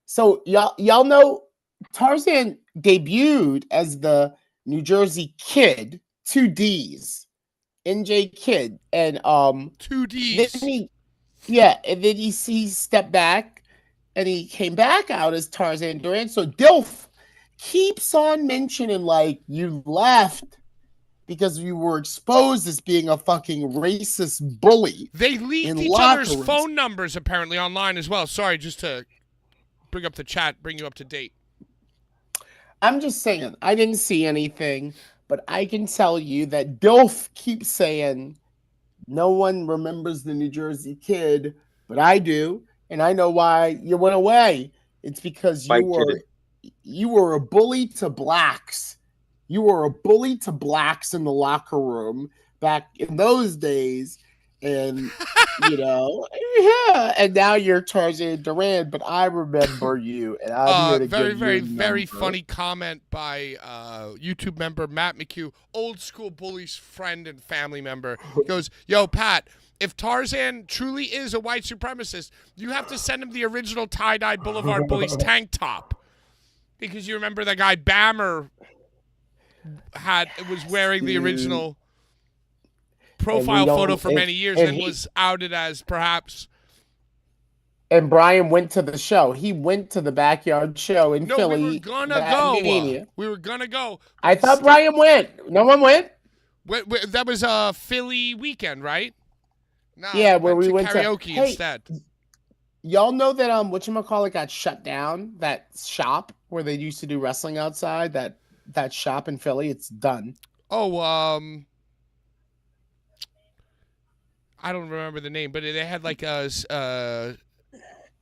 So y'all know Tarzan debuted as the New Jersey Kid, 2 D's, NJ Kid, and 2 D's. Then he stepped back and he came back out as Tarzan Duran. So Dilf keeps on mentioning like you left because you were exposed as being a fucking racist bully. They leaked each other's phone numbers apparently online as well. Sorry, just to bring up the chat, bring you up to date. I'm just saying, I didn't see anything, but I can tell you that Dilf keeps saying no one remembers the New Jersey Kid, but I do, and I know why you went away. It's because you were a bully to blacks. You were a bully to blacks in the locker room back in those days. And, and now you're Tarzan Duran, but I remember you. And I'm here to very, give very, you a very number. funny comment by YouTube member Matt McHugh, old school Bullies friend and family member. He goes, yo, Pat, if Tarzan truly is a white supremacist, you have to send him the original tie-dyed Boulevard Bullies tank top. Because you remember the guy Bammer was wearing the original profile photo for many years and was outed as perhaps. And Brian went to the show. He went to the backyard show in Philly. We were gonna go. I thought Brian went. No one went? That was a Philly weekend, right? No, yeah, where we went to karaoke instead. Y'all know that whatchamacallit got shut down? That shop where they used to do wrestling outside, that shop in Philly, it's done. Oh, I don't remember the name, but they had like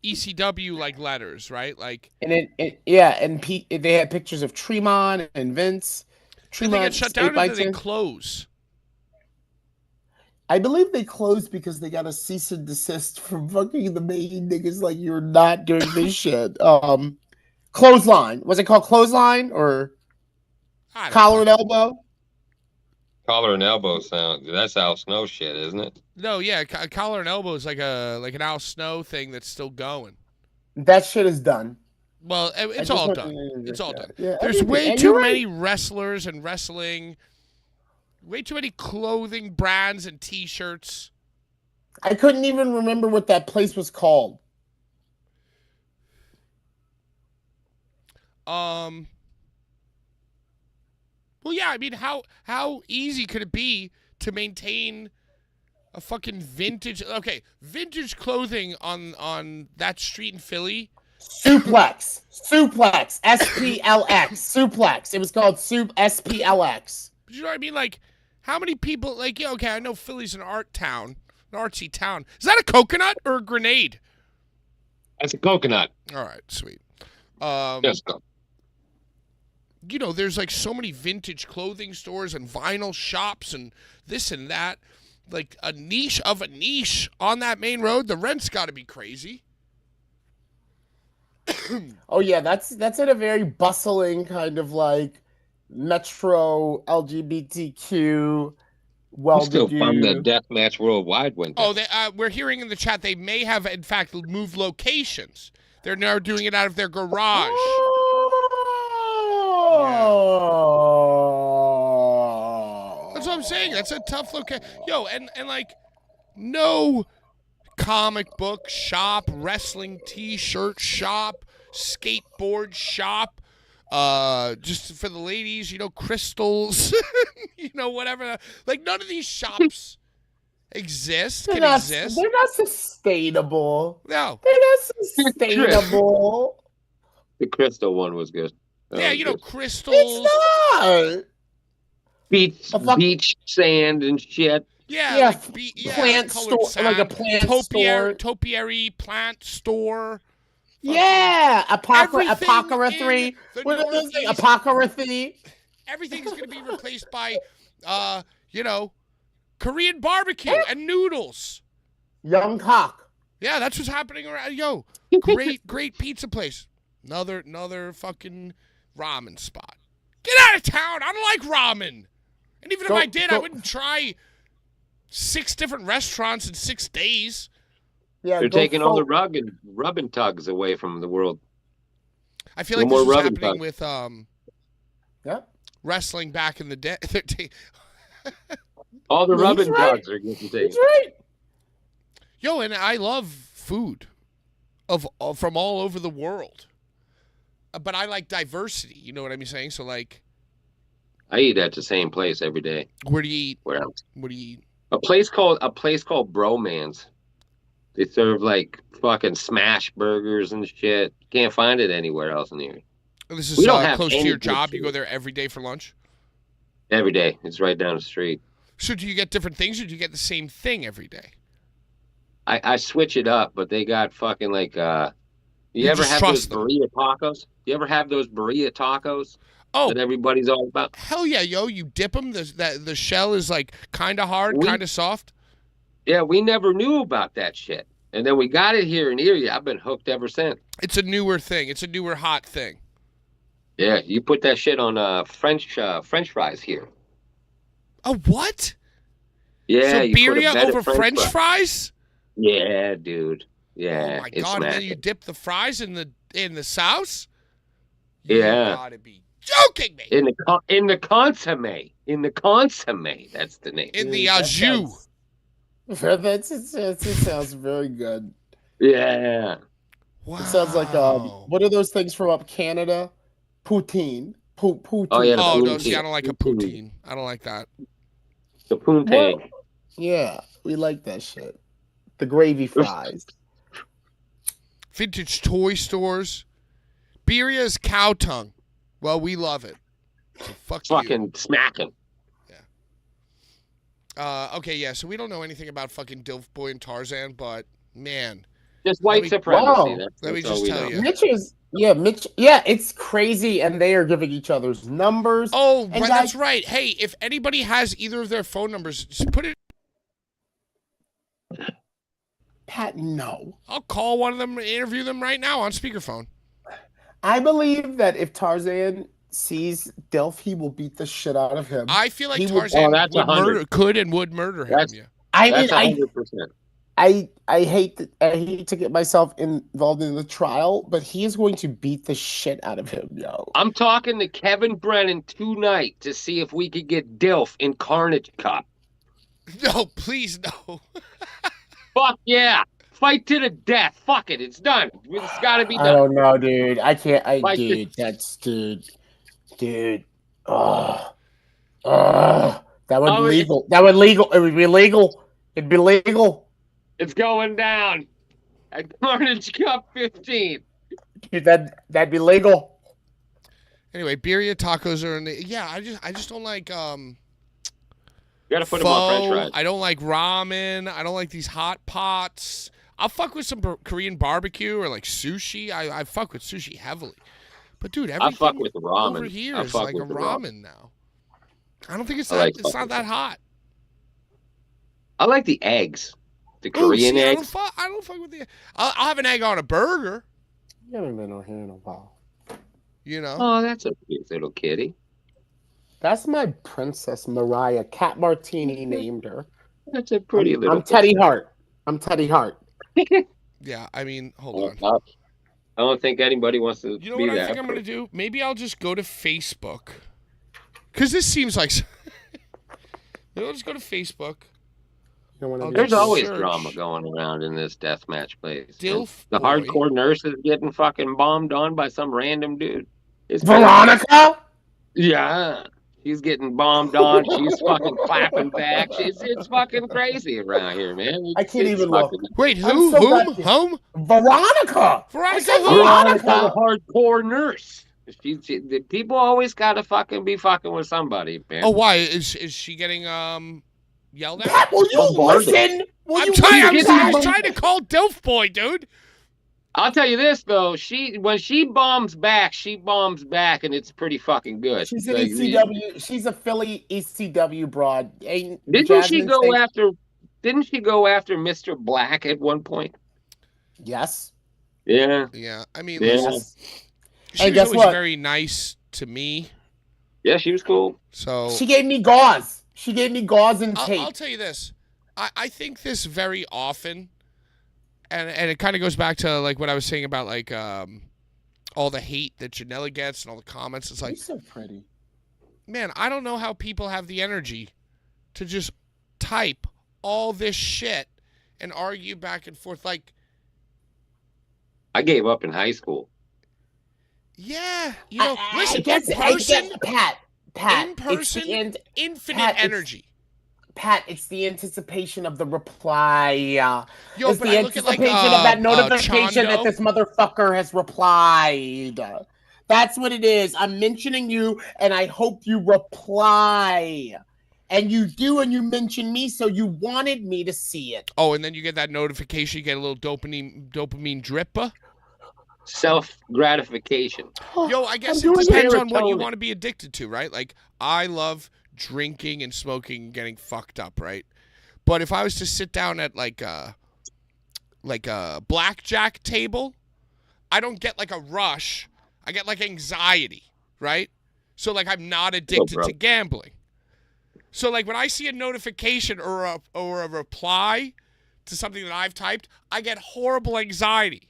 ECW like letters, right? Like, And they had pictures of Tremont and Vince. did they get shut down or did they Bison. close? I believe they closed because they got a cease and desist from fucking the main niggas. Like, you're not doing this shit. Clothesline. Was it called Clothesline or Collar and Elbow? Collar and elbow sound. That's Al Snow shit, isn't it? No, yeah, Collar and Elbow is like an Al Snow thing that's still going. That shit is done. Well, it's all done. It's all done. Yeah, There's way too many wrestlers and wrestling. Way too many clothing brands and T-shirts. I couldn't even remember what that place was called. Well, yeah. I mean, how easy could it be to maintain a fucking vintage? Okay, vintage clothing on that street in Philly. Suplex, SPLX, Suplex. It was called SPLX. You know what I mean? Like, how many people? Like, yeah, okay, I know Philly's an art town, an artsy town. Is that a coconut or a grenade? That's a coconut. All right, sweet. Yes, go. You know, there's like so many vintage clothing stores and vinyl shops and this and that. Like a niche of a niche on that main road. The rent's got to be crazy. Oh yeah, that's at a very bustling kind of like metro LGBTQ. I'm still bummed that Deathmatch Worldwide went there. Oh, we're hearing in the chat they may have in fact moved locations. They're now doing it out of their garage. Oh. That's what I'm saying. That's a tough location. Yo, and like no comic book shop, wrestling T-shirt shop, skateboard shop, just for the ladies, you know, crystals, you know, whatever. Like none of these shops exist. They're not sustainable. No, they're not sustainable. The crystal one was good. Yeah, you know, good. crystals. It's not. Beach sand and shit. Yeah, plant store, sand, like a plant store. Topiary plant store. Yeah, apocalyphy. What are those things? Apocalyphy. Everything's going to be replaced by, you know, Korean barbecue and noodles. Young cock. Yeah, that's what's happening around. Yo, great pizza place. Another fucking ramen spot. Get out of town. I don't like ramen. And even if I did, I wouldn't try 6 different restaurants in 6 days. Yeah, they're taking all the rubbing tugs away from the world. I feel like this was happening with wrestling back in the day. All the rubbing tugs are getting taken. That's right. Yo, and I love food from all over the world. But I like diversity. You know what I'm saying? So like, I eat at the same place every day. Where do you eat? Where else? What do you eat? A place called Bromance. They serve like fucking smash burgers and shit. Can't find it anywhere else in the area. This is close to your job. You go there every day for lunch? Every day. It's right down the street. So do you get different things or do you get the same thing every day? I switch it up, but they got fucking like you ever have those burrito tacos? You ever have those burrito tacos? Oh, that everybody's all about. Hell yeah, yo! You dip them. The shell is like kind of hard, kind of soft. Yeah, we never knew about that shit, and then we got it here in Erie. I've been hooked ever since. It's a newer thing. It's a newer hot thing. Yeah, you put that shit on French fries here. Oh, what? Yeah, so birria over French fries? Yeah, dude. Yeah. Oh my god! And then you dip the fries in the sauce? Yeah. You gotta be joking me. In the consomme. That's the name. In the au jus. It sounds very good. Yeah. Wow. It sounds like what are those things from up Canada? Poutine. Poutine. Oh yeah. Oh no, see, I don't like a poutine. I don't like that. The poutine. Yeah, we like that shit. The gravy fries. vintage toy stores. Birria is cow tongue. Well, we love it. So fuck Fucking you. smacking. Okay, yeah, so we don't know anything about fucking Dilf Boy and Tarzan, but, man. Just white supremacy. Wow. Let me That's all just we tell know. you. Mitch, it's crazy, and they are giving each other's numbers. Oh, and right, guys, that's right. Hey, if anybody has either of their phone numbers, just put it. Pat, no. I'll call one of them and interview them right now on speakerphone. I believe that if Tarzan sees Dilf, he will beat the shit out of him. I feel like He would- Tarzan that's would 100. murder him. That's- Yeah. That's 100%. I hate to get myself involved in the trial, but he is going to beat the shit out of him, yo. I'm talking to Kevin Brennan tonight to see if we could get Dilf in Carnage Cup. No, please, no. Fuck yeah. Fight to the death. Fuck it. It's done. It's got to be done. I don't know, dude. I can't. Dude. Oh, that would be legal. That would legal. It would be legal. It'd be legal. It's going down at Carnage Cup 15. Dude, that'd be legal. Anyway, birria tacos are in the. Yeah, I just don't like You got to put them on French fries. I don't like ramen. I don't like these hot pots. I'll fuck with some Korean barbecue or like sushi. I fuck with sushi heavily. But dude, everything I fuck with ramen. over here I is fuck like a with the ramen now. I don't think it's I that. like It's not fucking that hot. I like the eggs. The Ooh, Korean see, eggs. I don't fuck with the. I'll have an egg on a burger. You haven't been on here in a while. You know. Oh, that's a cute little kitty. That's my Princess Mariah. Cat Martini named her. That's a pretty little I'm Teddy Hart. I'm Teddy Hart. Yeah, I mean, hold on. I don't think anybody wants to You know be what I that. think I'm gonna do? Maybe I'll just go to Facebook. Cause this seems like. Maybe I'll just go to Facebook. There's just always search drama going around in this deathmatch place. Dilf The boy. hardcore nurse is getting fucking bombed on by some random dude. It's Veronica? Yeah. She's getting bombed on. She's fucking clapping back. It's fucking crazy around here, man. I can't even look. Wait, I'm who? so Whom? goddamn- Whom? Veronica! Veronica I said who? Veronica, the Veronica! hardcore nurse. The people always gotta fucking be fucking with somebody, man. Oh, why is she getting yelled at? Pat, will you Bombarded. listen? Will I'm you trying. I listen? was trying to call Dilf Boy, dude. I'll tell you this though, when she bombs back, and it's pretty fucking good. She's an Like, ECW. She's a Philly ECW broad. Didn't she go after Mr. Black at one point? Yes. Yeah. Yeah, I mean, Yeah. listen, Yes. she And was guess always what? very nice to me. Yeah, she was cool. So She gave me gauze. She gave me gauze and tape. I'll tell you this. I think this very often, and it kind of goes back to like what I was saying about like all the hate that Janela gets and all the comments. It's like, You're so pretty. man, I don't know how people have the energy to just type all this shit and argue back and forth. Like, I gave up in high school. yeah, you know, listen, Pat. in It's person, the infinite Pat, it's- energy. Pat, it's the anticipation of the reply. Yo, It's but the I look at like anticipation of that notification Chondo. that this motherfucker has replied. That's what it is. I'm mentioning you, and I hope you reply. And you do, and you mention me, so you wanted me to see it. Oh, and then you get that notification. You get a little dopamine drip. Self gratification. Yo, I guess I'm it doing depends on what you serotonin. want to be addicted to, right? Like, I love drinking and smoking and getting fucked up, right? But if I was to sit down at like a blackjack table, I don't get like a rush. I get like anxiety, right? So like I'm not addicted to gambling. So like when I see a notification or a reply to something that I've typed, I get horrible anxiety.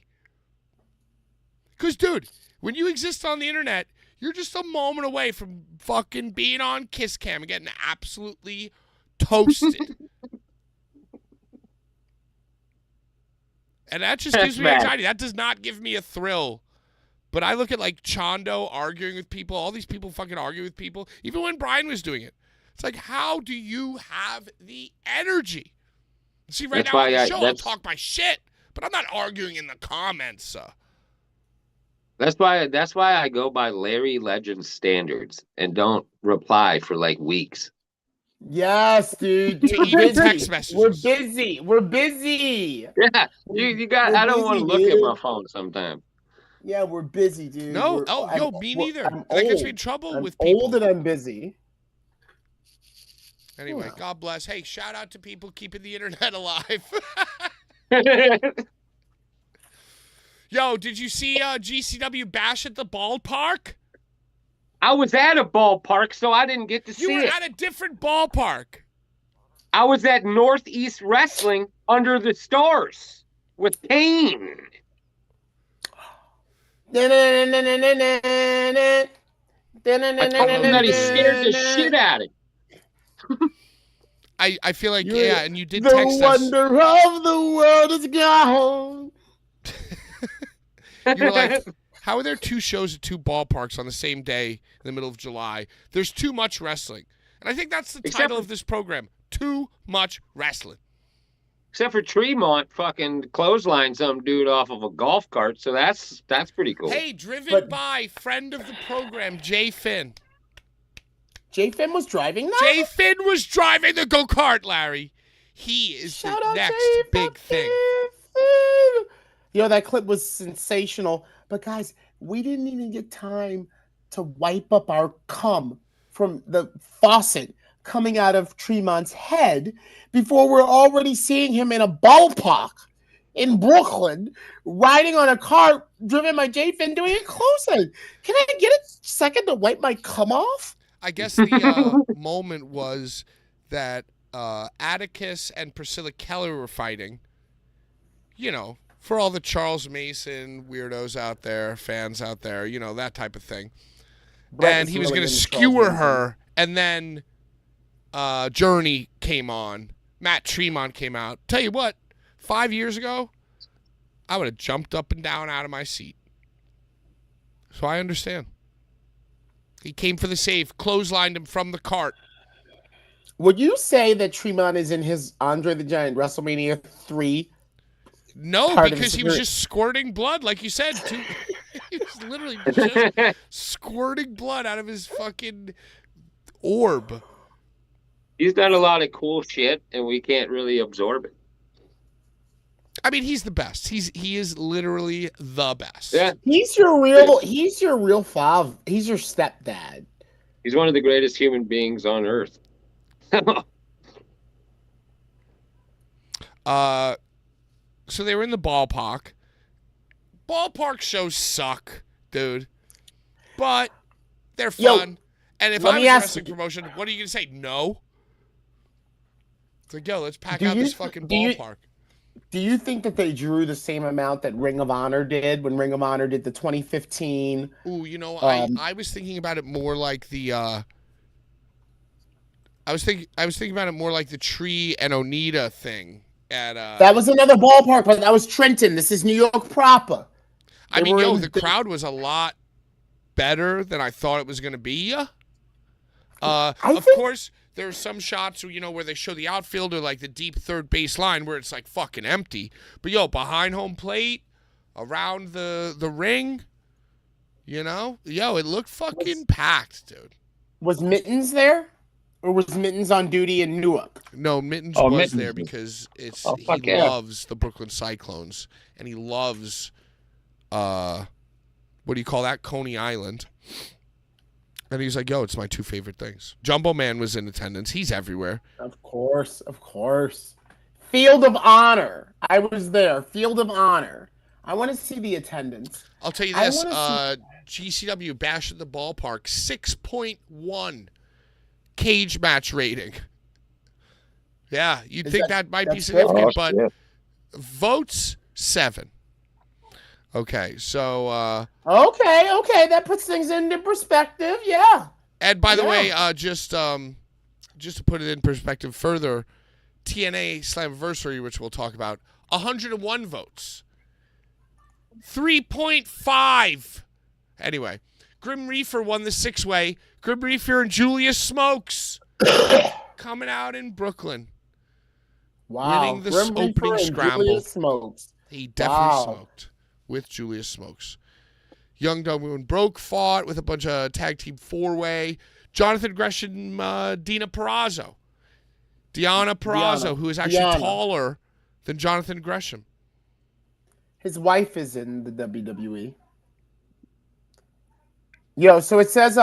Because, dude, when you exist on the internet, you're just a moment away from fucking being on Kiss Cam and getting absolutely toasted. And that just gives me anxiety. That does not give me a thrill. But I look at, like, Chondo arguing with people. All these people fucking argue with people. Even when Brian was doing it. It's like, how do you have the energy? See, right That's now on why the I- show, I'll that's- talk my shit. but I'm not arguing in the comments. That's why I go by Larry Legend standards and don't reply for like weeks. Yes, dude. To even text messages. We're busy. We're busy. Yeah, you got. I don't want to look at my phone sometimes. Yeah, we're busy, dude. No, me neither. That gets me in trouble with I'm people. old and I'm busy. Anyway, God bless. Hey, shout out to people keeping the internet alive. Yo, did you see GCW Bash at the ballpark? I was at a ballpark, so I didn't get to see it. You were at a different ballpark. I was at Northeast Wrestling under the stars with Kane. I told him that he scared the shit out of him. I feel like, yeah, and you did the text us. The wonder of the world is gone. You were like, how are there 2 shows at 2 ballparks on the same day in the middle of July? There's too much wrestling. And I think that's the title of this program. Too much wrestling. Except for Tremont fucking clotheslined some dude off of a golf cart, so that's pretty cool. Hey, driven by friend of the program, Jay Finn. Jay Finn was driving that? Jay Finn was driving the go-kart, Larry. He is the next big thing. Yo, that clip was sensational. But guys, we didn't even get time to wipe up our cum from the faucet coming out of Tremont's head before we're already seeing him in a ballpark in Brooklyn, riding on a cart driven by Jay Finn doing it closely. Can I get a second to wipe my cum off? I guess the moment was that Atticus and Priscilla Keller were fighting, you know, for all the Charles Mason weirdos out there, fans out there, you know, that type of thing. And he was going to skewer her, and then Journey came on. Matt Tremont came out. Tell you what, 5 years ago, I would have jumped up and down out of my seat. So I understand. He came for the save, clotheslined him from the cart. Would you say that Tremont is in his Andre the Giant WrestleMania 3? No, because he was just squirting blood, like you said. He was literally just squirting blood out of his fucking orb. He's done a lot of cool shit, and we can't really absorb it. I mean, he's the best. He is literally the best. Yeah. He's your real father. He's your stepdad. He's one of the greatest human beings on earth. So they were in the ballpark. Ballpark shows suck, dude. But they're fun. And if I was a wrestling promotion, what are you going to say? No? It's like, yo, let's pack out this fucking ballpark. Do you think that they drew the same amount that Ring of Honor did when Ring of Honor did the 2015? Ooh, you know, I was thinking about it more like the I was thinking about it more like the Tree and Onita thing at That was another ballpark, but that was Trenton. This is New York proper. I mean, yo, the crowd was a lot better than I thought it was going to be. Of course, there are some shots where, you know, where they show the outfielder like the deep third base line where it's like fucking empty. But yo, behind home plate, around the ring, you know, yo, it looked fucking packed, dude. Was Mittens there? Or was Mittens on duty in Newark? No, Mittens was there because he loves the Brooklyn Cyclones, and he loves what do you call that? Coney Island. And he's like, yo, it's my 2 favorite things. Jumbo Man was in attendance. He's everywhere. Of course. Field of Honor. I was there. Field of Honor. I want to see the attendance. I'll tell you this. GCW Bash at the Ballpark, 6.1 cage match rating. Yeah, you'd think that might be significant, but votes 7. Okay, so okay, that puts things into perspective. Yeah. And by the way, just to put it in perspective further, TNA Slammiversary, which we'll talk about, 101 votes. 3.5. Anyway, Grim Reaper won the 6-way. Grim Reaper and Julius Smokes coming out in Brooklyn. Wow. Winning the opening scramble. Julius Smokes. He definitely Wow. smoked with Julius Smokes. Young Doug and Broke fought with a bunch of tag team 4-way. Jonathan Gresham, Dina Purrazzo. Deanna Purrazzo, who is actually taller than Jonathan Gresham. His wife is in the WWE. Yo, so it says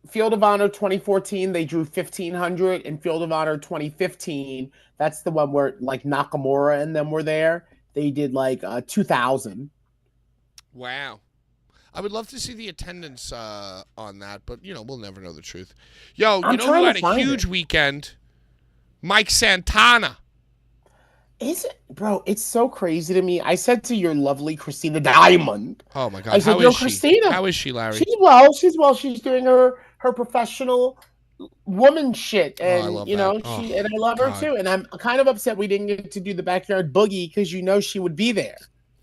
Field of Honor 2014, they drew 1,500. In Field of Honor 2015, that's the one where like Nakamura and them were there. They did like 2,000. Wow. I would love to see the attendance on that, but, we'll never know the truth. Yo, you know who had a huge weekend? Mike Santana. Is it, bro? It's so crazy to me. I said to your lovely Christina Diamond. Oh my God! I said, How is she? Christina, How is she, Larry? She's well. She's well. She's doing her professional woman shit, and I love and I love her too. And I'm kind of upset we didn't get to do the backyard boogie because she would be there.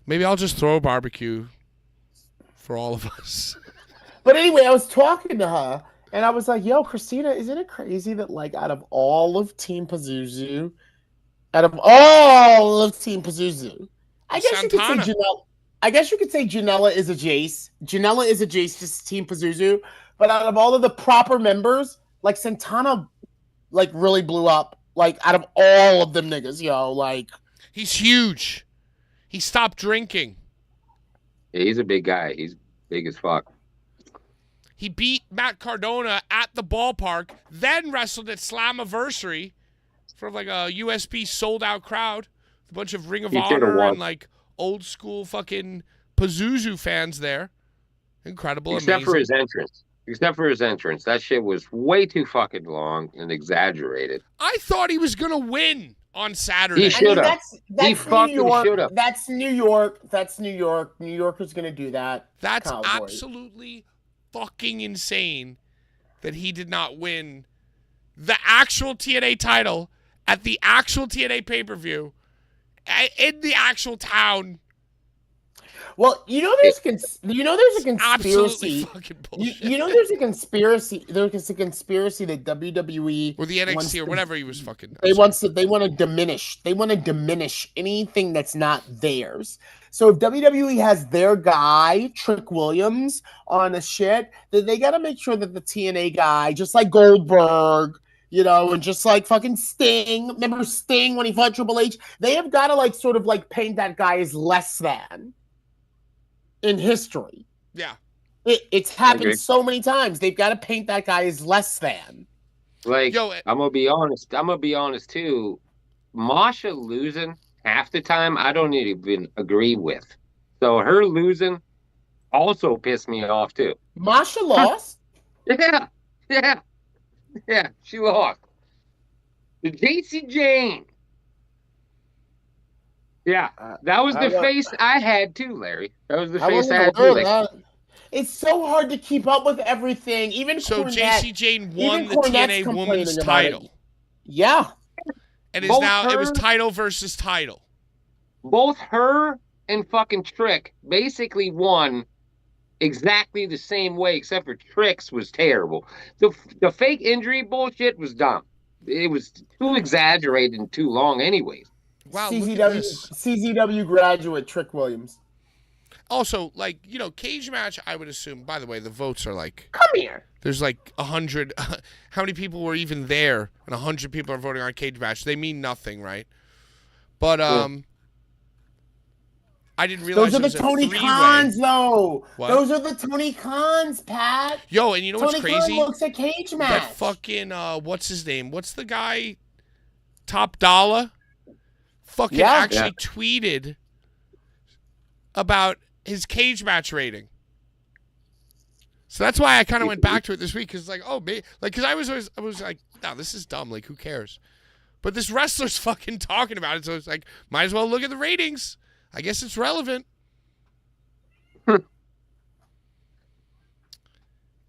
Maybe I'll just throw a barbecue for all of us. But anyway, I was talking to her, and I was like, "Yo, Christina, isn't it crazy that like out of all of Team Pazuzu, I guess you could say Janela. I guess you could say Janela is a Jace. Janela is a Jace to Team Pazuzu. But out of all of the proper members, like Santana, like really blew up. Like out of all of them niggas, like he's huge. He stopped drinking. Yeah, he's a big guy. He's big as fuck. He beat Matt Cardona at the ballpark, then wrestled at Slammiversary for like a USB sold out crowd. A bunch of Ring of Honor and like old school fucking Pazuzu fans there. Incredible, Except for his entrance. That shit was way too fucking long and exaggerated. I thought he was going to win on Saturday. He should have. He fucking should have. That's New York. New York is going to do that. That's Cowboy. Absolutely fucking insane that he did not win the actual TNA title at the actual TNA pay-per-view in the actual town. Well, there's a conspiracy. Absolutely fucking bullshit. There's a conspiracy. There's a conspiracy that WWE or the NXT or whatever he was fucking. They want to diminish. They want to diminish anything that's not theirs. So if WWE has their guy Trick Williams on a shit, then they got to make sure that the TNA guy, just like Goldberg, and just like fucking Sting. Remember Sting when he fought Triple H? They have got to like sort of like paint that guy as less than in history. Yeah. It's happened so many times. They've got to paint that guy as less than. Like, I'm going to be honest too. Masha losing half the time, I don't even agree with. So her losing also pissed me off too. Masha lost? Yeah, she lost. The JC Jane. Yeah, that was the face I had too, Larry. That was the face I had too. It's so hard to keep up with everything. Even so Cornette, JC Jane won the TNA Women's title. Yeah. And it was title versus title. Both her and fucking Trick basically won exactly the same way, except for Trick's was terrible. The fake injury bullshit was dumb. It was too exaggerated and too long anyways. Wow, CZW graduate Trick Williams. Also, like, cage match, I would assume, by the way, the votes are like... Come here. There's like 100... How many people were even there? And 100 people are voting on cage match. They mean nothing, right? But, I didn't realize those are the Tony Khans, though. What? Those are the Tony Khans, Pat. Yo, and you know what's crazy? Tony Khan looks at cage match. That fucking, what's his name? What's the guy? Top Dollar? Fucking actually tweeted about his cage match rating. So that's why I kind of went back to it this week, because because I was like, no, this is dumb. Like, who cares? But this wrestler's fucking talking about it, so it's like, might as well look at the ratings. I guess it's relevant.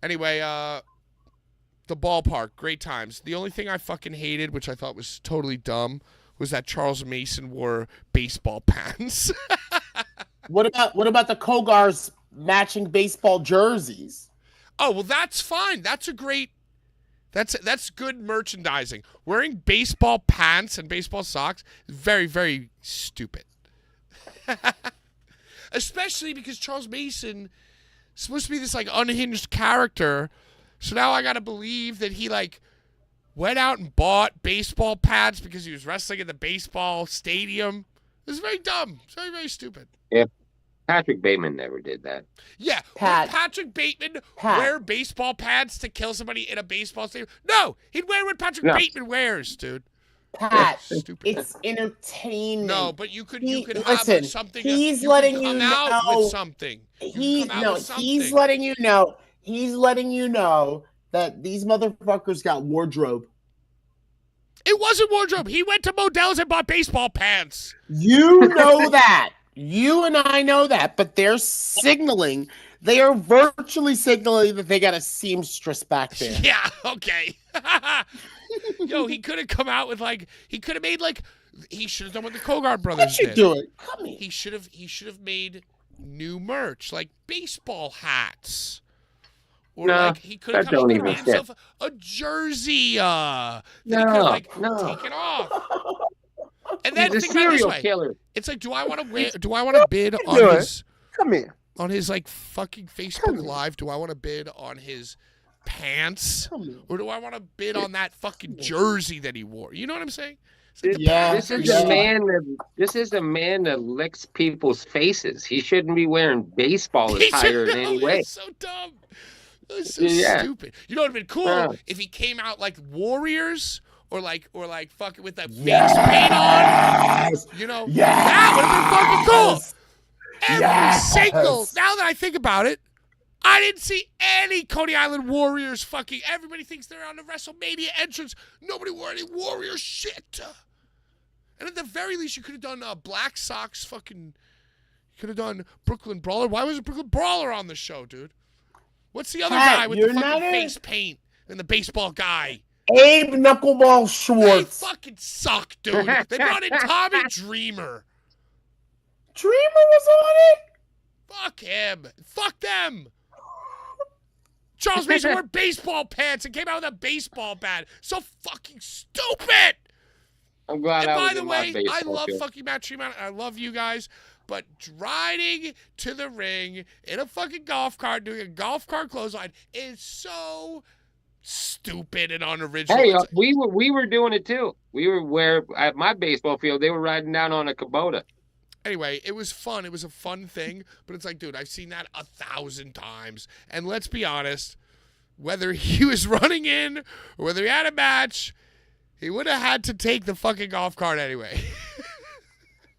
Anyway, the ballpark, great times. The only thing I fucking hated, which I thought was totally dumb, was that Charles Mason wore baseball pants. What about the Kogars matching baseball jerseys? Oh, well, that's fine. That's a great. That's good merchandising. Wearing baseball pants and baseball socks is very, very stupid. Especially because Charles Mason is supposed to be this like unhinged character. So now I gotta believe that he like went out and bought baseball pads because he was wrestling in the baseball stadium. It was very dumb. It's very, very stupid. Yeah. Patrick Bateman never did that. Yeah. Pat. Would Patrick Bateman wear baseball pads to kill somebody in a baseball stadium? No. He'd wear what Patrick Bateman wears, dude. Pat, Stupid. it's entertainment. No, but you could have listen, something. He's you letting come you out know. with something. He's letting you know. He's letting you know that these motherfuckers got wardrobe. It wasn't wardrobe. He went to Modell's and bought baseball pants. You know that. You and I know that, but they're signaling. They are virtually signaling that they got a seamstress back there. Yeah, okay. Yo, he could have come out with like he could have made like he should have done what the Kogard brothers did. Do it. Come here. He should have made new merch like baseball hats. Or like he could have come up and made himself a jersey. That he could have like taken off. And then He's a serial killer. It's like, do I want to bid on his? Come here. On his like fucking Facebook Live, do I want to bid on his pants, or do I want to bid on that fucking jersey that he wore? You know what I'm saying? Like this is a man that licks people's faces. He shouldn't be wearing baseball attire in any way. It's so dumb. It's so stupid. You know what would have been cool if he came out like Warriors. Or like fucking with that face paint on, you know, that would have been fucking cool. Every single, now that I think about it, I didn't see any Coney Island Warriors fucking, everybody thinks they're on the WrestleMania entrance. Nobody wore any Warrior shit. And at the very least, you could have done Black Sox fucking, you could have done Brooklyn Brawler. Why wasn't Brooklyn Brawler on the show, dude? What's the other guy with the fucking face paint and the baseball guy? Abe Knuckleball Schwartz. They fucking suck, dude. They brought in Tommy Dreamer. Dreamer was on it? Fuck him. Fuck them. Charles Mason wore baseball pants and came out with a baseball bat. So fucking stupid. I'm glad and I was by the in my way, baseball I love field. fucking Matt Tremont. I love you guys. But riding to the ring in a fucking golf cart, doing a golf cart clothesline is so stupid and unoriginal. Hey, we were doing it too. We were at my baseball field. They were riding down on a Kubota. Anyway, it was fun. It was a fun thing, but it's like, dude, I've seen that 1,000 times. And let's be honest, whether he was running in or whether he had a match, he would have had to take the fucking golf cart anyway.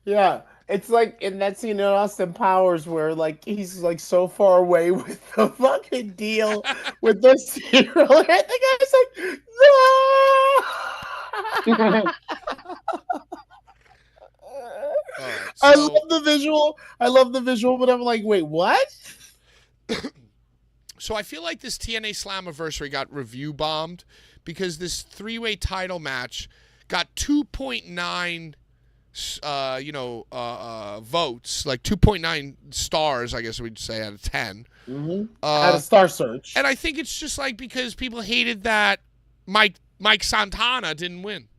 Yeah. It's like in that scene in Austin Powers where like he's like so far away with the fucking deal with the serial. And the guy's like, no. I love the visual. But I'm like, wait, what? So I feel like this TNA Slammiversary got review bombed because this 3-way title match got 2.9 votes, like 2.9 stars, I guess we'd say, out of 10. Out of Star Search. And I think it's just like because people hated that Mike Santana didn't win.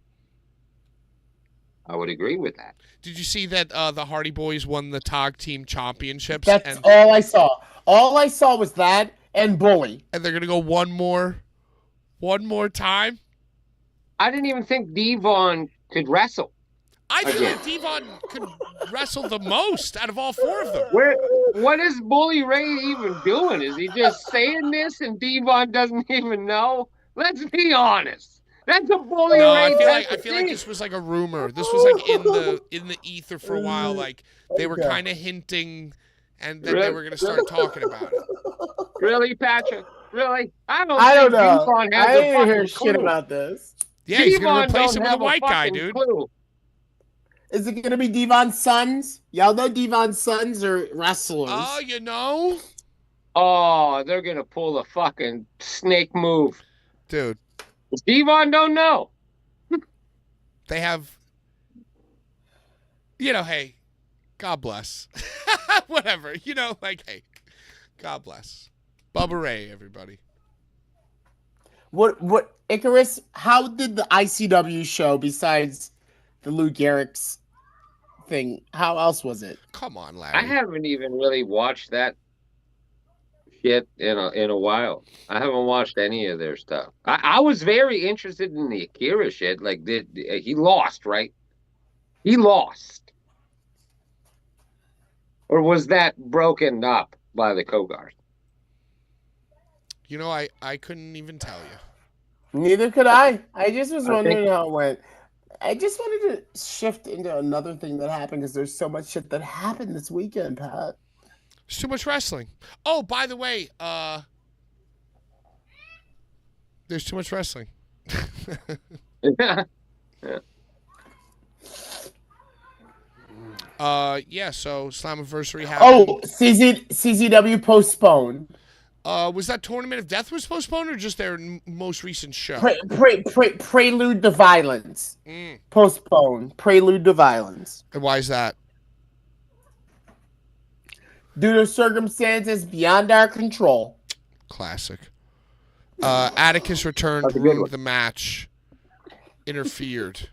I would agree with that. Did you see that the Hardy Boys won the tag team championships? That's all I saw. All I saw was that and Bully. And they're gonna go one more time. I didn't even think Devon could wrestle. I feel like Devon could wrestle the most out of all 4 of them. What is Bully Ray even doing? Is he just saying this and Devon doesn't even know? Let's be honest. That's a Bully Ray. I feel like this was like a rumor. This was like in the ether for a while. Like they were kind of hinting, and then they were gonna start talking about it. Really, Patrick? Really? I don't know. Devon has I didn't hear clue. shit about this. Yeah, he's gonna replace him with a white guy, dude. Clue. Is it gonna be Devon's sons? Y'all know Devon's sons are wrestlers. Oh, you know? Oh, they're gonna pull a fucking snake move, dude. Devon don't know. They have, hey, God bless. Whatever, hey, God bless. Bubba Ray, everybody. What, Icarus, how did the ICW show, besides the Lou Gehrig's thing. How else was it? Come on, Larry. I haven't even really watched that shit in a while. I haven't watched any of their stuff. I was very interested in the Akira shit. Like, he lost, right? He lost, or was that broken up by the Kogars? You know, I couldn't even tell you. Neither could I. I just was wondering how it went. I just wanted to shift into another thing that happened because there's so much shit that happened this weekend, Pat. There's too much wrestling. Oh, by the way, there's too much wrestling. Yeah. Yeah, so Slammiversary happened. Oh, CZW postponed. Was that Tournament of Death was postponed or just their most recent show? Prelude to Violence. Postponed. Prelude to Violence. And why is that? Due to circumstances beyond our control. Classic. Atticus returned, ruined the match, interfered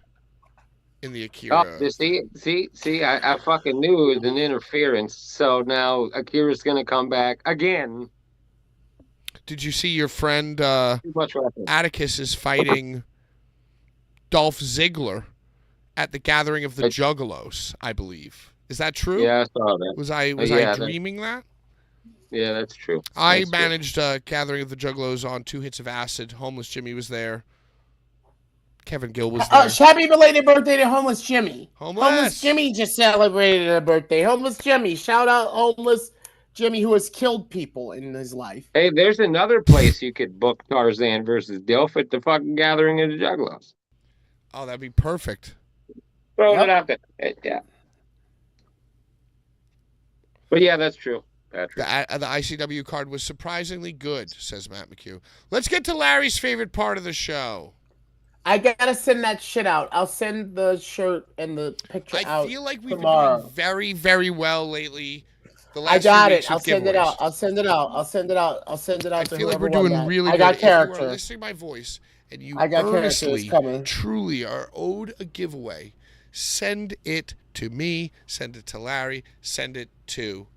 in the Akira. Oh, see, I fucking knew it was an interference. So now Akira's gonna come back again. Did you see your friend Too much wrestling. Atticus is fighting Dolph Ziggler at the Gathering of the Juggalos, I believe. Is that true? Yeah, I saw that. Was I dreaming that? Yeah, that's true. I managed Gathering of the Juggalos on 2 Hits of Acid. Homeless Jimmy was there. Kevin Gill was there. Happy belated birthday to Homeless Jimmy. Homeless Jimmy just celebrated a birthday. Homeless Jimmy. Shout out Homeless Jimmy, who has killed people in his life. Hey, there's another place you could book Tarzan versus Dilf at the fucking Gathering of the Juggalos. Oh, that'd be perfect. Throw it out there. Yeah. But yeah, that's true. Patrick. The ICW card was surprisingly good, says Matt McHugh. Let's get to Larry's favorite part of the show. I gotta send that shit out. I'll send the shirt and the picture out. I feel like we've tomorrow. been doing very, very well lately. The last I got few it. weeks I'll with send it giveaways. out. I'll send it out. I'll send it out. I'll send it out I to feel like whoever we're doing won that. really I good. got If you are character. listening to my voice and you I got earnestly, coming. truly are owed a giveaway, send it to me, send it to Larry, send it to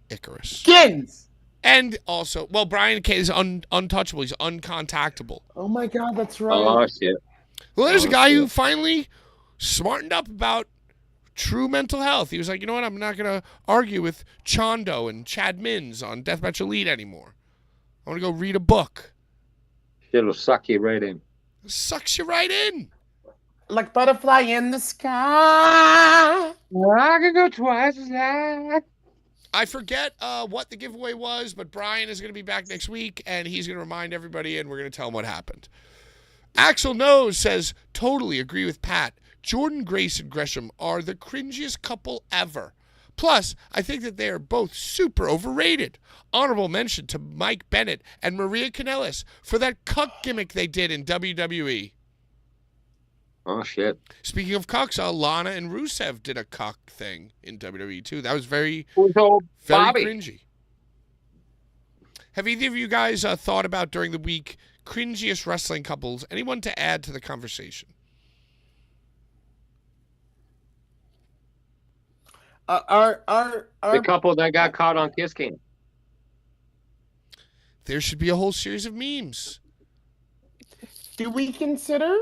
Icarus. Skins! And also, well, Brian K is untouchable. He's uncontactable. Oh my God, that's right. Oh, shit. Well, there's a guy who finally smartened up about true mental health. He was like, you know what? I'm not going to argue with Chondo and Chad Mins on Deathmatch Elite anymore. I want to go read a book. It'll suck you right in. Sucks you right in. Like butterfly in the sky. I could go twice as high. I forget what the giveaway was, but Brian is going to be back next week, and he's going to remind everybody, and we're going to tell him what happened. Axel Knows says, totally agree with Pat. Jordan Grace and Gresham are the cringiest couple ever. Plus, I think that they are both super overrated. Honorable mention to Mike Bennett and Maria Kanellis for that cuck gimmick they did in WWE. Oh, shit. Speaking of cucks, Lana and Rusev did a cuck thing in WWE, too. That was very cringy. Have either of you guys thought about during the week cringiest wrestling couples? Anyone to add to the conversation? The couple that got caught on Kiss Cam. There should be a whole series of memes. Do we consider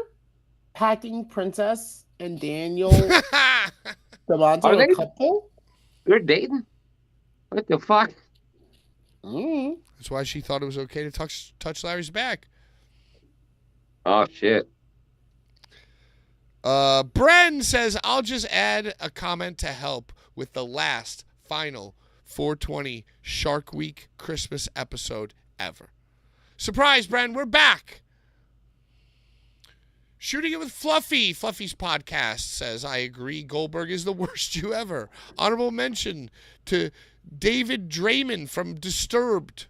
Packing Princess and Daniel Demonto a couple? They're dating? What the fuck? That's why she thought it was okay to touch Larry's back. Oh, shit. Bren says, I'll just add a comment to help with the last, final 420 Shark Week Christmas episode ever. Surprise, Bren, we're back. Shooting it with Fluffy. Fluffy's podcast says, I agree, Goldberg is the worst Jew ever. Honorable mention to David Draymond from Disturbed.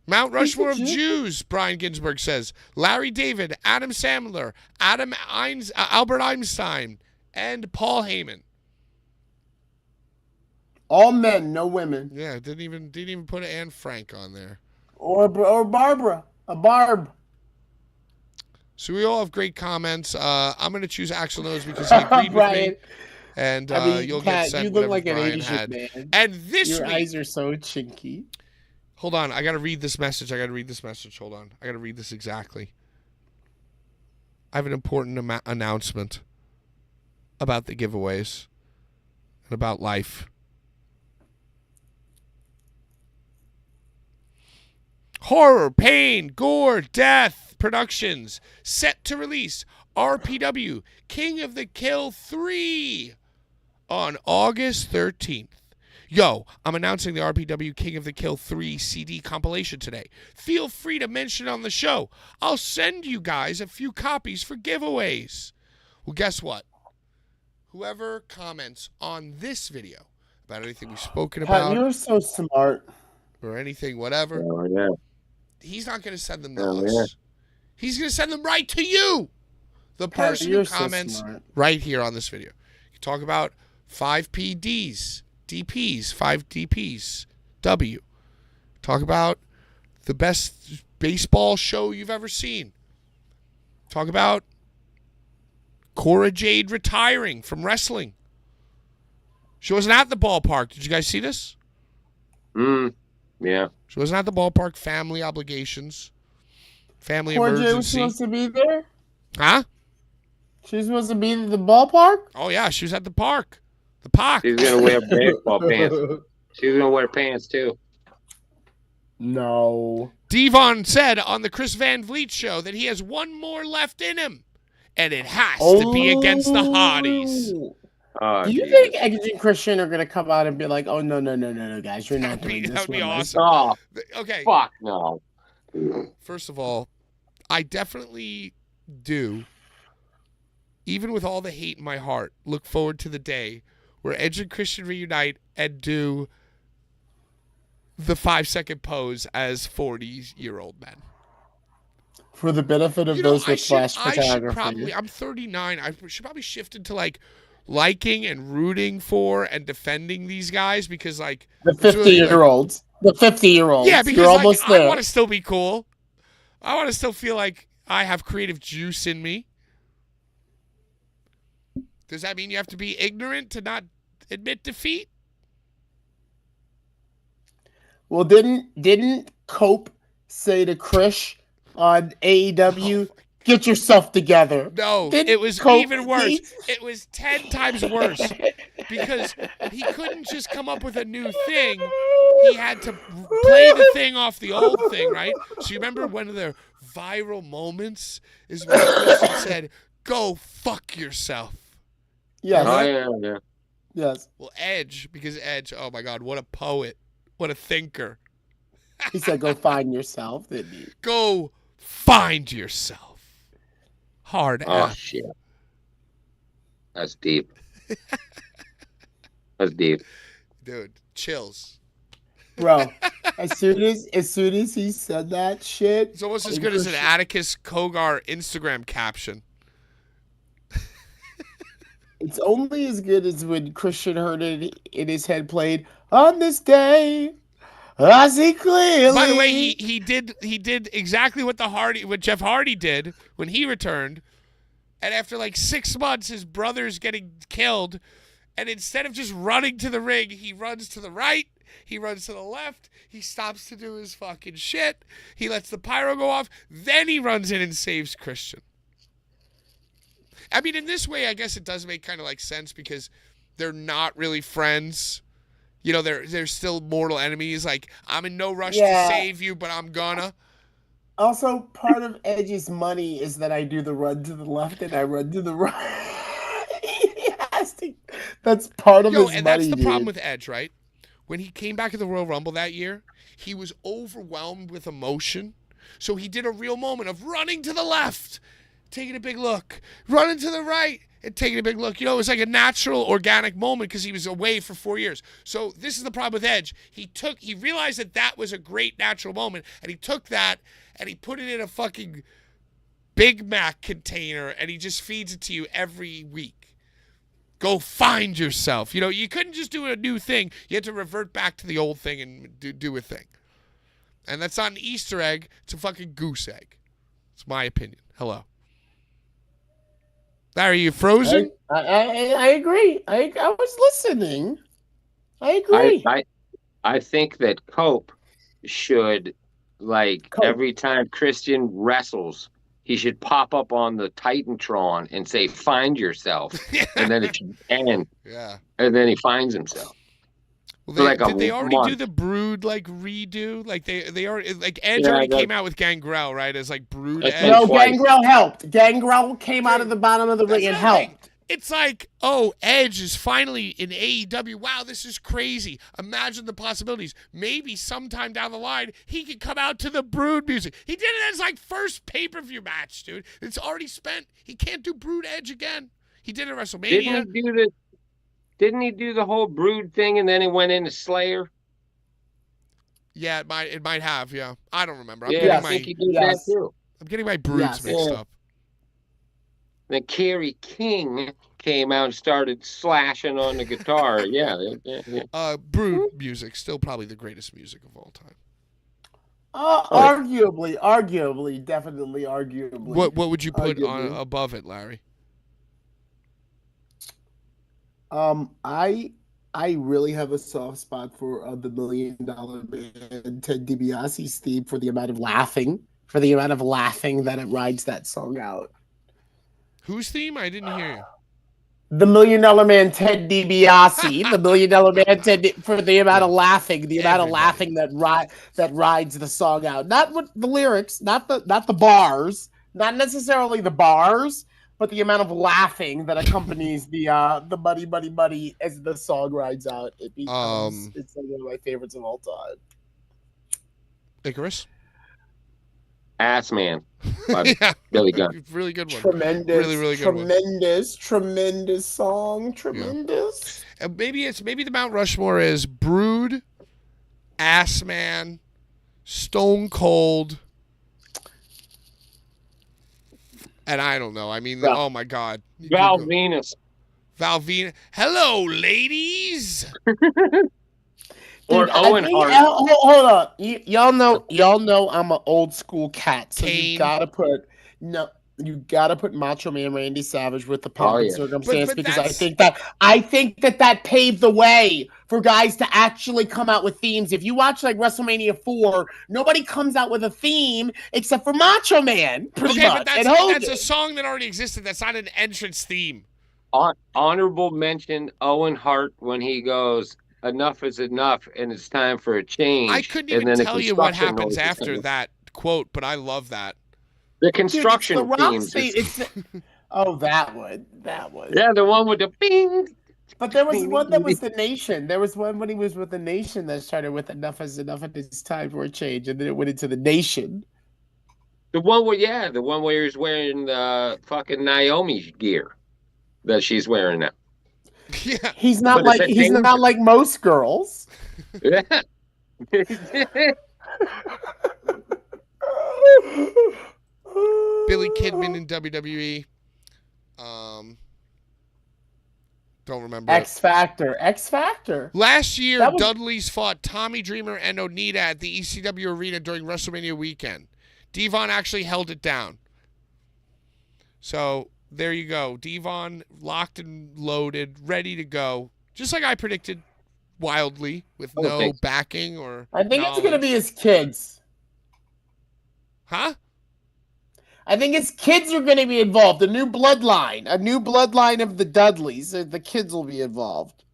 Mount Rushmore of Jews, Brian Ginsberg says. Larry David, Adam Sandler, Albert Einstein, and Paul Heyman. All men, no women. Yeah, didn't even put Anne Frank on there. Or Barbara, a Barb. So we all have great comments. I'm going to choose Axel Knows because he agreed with me. And I mean, you'll Kat, get sent you look whatever like an Brian Asian had. man. And this Your week, eyes are so chinky. hold on, I got to read this message. Hold on. I got to read this exactly. I have an important announcement about the giveaways and about life. Horror, pain, gore, death productions set to release RPW King of the Kill 3 on August 13th. Yo, I'm announcing the RPW King of the Kill 3 CD compilation today. Feel free to mention it on the show. I'll send you guys a few copies for giveaways. Well, guess what? Whoever comments on this video about anything we've spoken about, You're so smart. or anything, whatever, Oh, yeah. he's not going to send them to Oh, us. yeah. He's going to send them right to you. The person who comments right here on this video. You talk about 5 PDs, DPs, 5 DPs, W. Talk about the best baseball show you've ever seen. Talk about Cora Jade retiring from wrestling. She wasn't at the ballpark. Did you guys see this? Yeah. She wasn't at the ballpark. Family obligations. Family Cora Jade was emergency. supposed to be there? Huh? She was supposed to be in the ballpark? Oh, yeah. She was at the park. The park. She's going to wear baseball pants. She's going to wear pants, too. No. Devon said on the Chris Van Vliet show that he has one more left in him, and it has to be against the Hardys. Oh, Do you think Edge and Christian are going to come out and be like, oh, no, guys, you're not doing this? That would be one, awesome. Oh, Okay. fuck no. First of all, I definitely do, even with all the hate in my heart, look forward to the day where Edge and Christian reunite and do the 5-second pose as 40-year-old men. For the benefit of those with flash photography. I'm 39. I should probably shift into like liking and rooting for and defending these guys because like the 50-year-olds. The 50-year-olds. Yeah, because you're almost there. I want to still be cool. I want to still feel like I have creative juice in me. Does that mean you have to be ignorant to not admit defeat? Well, didn't Cope say to Krish on AEW, get yourself together? No, it was even worse. It was 10 times worse because he couldn't just come up with a new thing. He had to play the thing off the old thing, right? So you remember one of the viral moments is when Christian said, "Go fuck yourself." Yes. Oh, yeah. Yes. Well, Edge, because Edge, oh my God, what a poet. What a thinker. He said, go find yourself, didn't he? Go find yourself. Hard Oh, F. shit. That's deep. That's deep. Dude, chills. Bro, as soon as he said that shit. It's almost as good as an Atticus Kogar Instagram caption. It's only as good as when Christian heard it in his head played, on this day, I see clearly. By the way, he did exactly what Jeff Hardy did when he returned. And after like 6 months, his brother's getting killed. And instead of just running to the ring, he runs to the right. He runs to the left. He stops to do his fucking shit. He lets the pyro go off. Then he runs in and saves Christian. I mean, in this way, I guess it does make kind of like sense because they're not really friends. You know, they're still mortal enemies. Like, I'm in no rush to save you, but I'm gonna. Also, part of Edge's money is that I do the run to the left and I run to the right. That's part of his money, and that's the problem with Edge, right? When he came back at the Royal Rumble that year, he was overwhelmed with emotion. So he did a real moment of running to the left, taking a big look, running to the right, and taking a big look. You know, it was like a natural, organic moment because he was away for 4 years. So this is the problem with Edge. He realized that was a great natural moment, and he took that and he put it in a fucking Big Mac container, and he just feeds it to you every week. Go find yourself. You know, you couldn't just do a new thing. You had to revert back to the old thing and do a thing. And that's not an Easter egg. It's a fucking goose egg. It's my opinion. Hello. Larry, you frozen? I agree. I was listening. I I, agree. I I think that Cope should, like, Cope. every time Christian wrestles, he should pop up on the Titantron and say, "Find yourself," and then it should end. Yeah. And then he finds himself. Well, Did they already do the Brood like redo? Like they already like Edge already came out with Gangrel, right? As like Brood Edge. No, Gangrel helped. Gangrel came out of the bottom of the ring and helped. It's like, oh, Edge is finally in AEW. Wow, this is crazy. Imagine the possibilities. Maybe sometime down the line, he could come out to the Brood music. He did it as like first pay-per-view match, dude. It's already spent. He can't do Brood Edge again. He did it at WrestleMania. Didn't he do the whole Brood thing and then he went into Slayer? Yeah, it might have, yeah. I don't remember. I'm I think he did that too. I'm getting my Broods mixed up. Then Kerry King came out and started slashing on the guitar. Yeah. Brood music, still probably the greatest music of all time. Arguably, definitely arguably. What would you put on above it, Larry? I really have a soft spot for the $1 Million Man Ted DiBiase's theme for the amount of laughing that it rides that song out. Whose theme? I didn't hear you. The $1 Million Man Ted DiBiase, the $1 Million Man Ted for the amount of laughing, that rides the song out. Not with the lyrics, not the bars, not necessarily the bars, but the amount of laughing that accompanies the buddy as the song rides out. It becomes it's like one of my favorites of all time. Icarus? Ass Man. Yeah. Billy Gunn. Really good one. Tremendous. Really good one. Tremendous song. Tremendous. Yeah. And maybe the Mount Rushmore is Brood, Ass Man, Stone Cold, and I don't know. I mean, oh my God. Val Venus. Hello, ladies. Or Dude, Owen Hart. Hold on. Y'all know I'm an old school cat, so Kane. you gotta put Macho Man Randy Savage with the pomp and circumstance, because I think that paved the way for guys to actually come out with themes. If you watch like WrestleMania 4, nobody comes out with a theme except for Macho Man. Pretty much. But that's a song that already existed. That's not an entrance theme. Honorable mention Owen Hart when he goes, "Enough is enough, and it's time for a change." I couldn't even tell you what happens after that quote, but I love that. The construction themes. That one. Yeah, the one with the bing. But there was one that was the Nation. There was one when he was with the Nation that started with "Enough is enough, and it's time for a change," and then it went into the Nation. The one where he's wearing the fucking Naomi gear that she's wearing now. Yeah. He's not like most girls. Yeah. Billy Kidman in WWE. Don't remember. X Factor. Last year, Dudley's fought Tommy Dreamer and Onita at the ECW Arena during WrestleMania weekend. Devon actually held it down. So there you go. Devon locked and loaded, ready to go. Just like I predicted wildly with no backing or I think it's going to be his kids. Huh? I think his kids are going to be involved. A new bloodline of the Dudleys. The kids will be involved.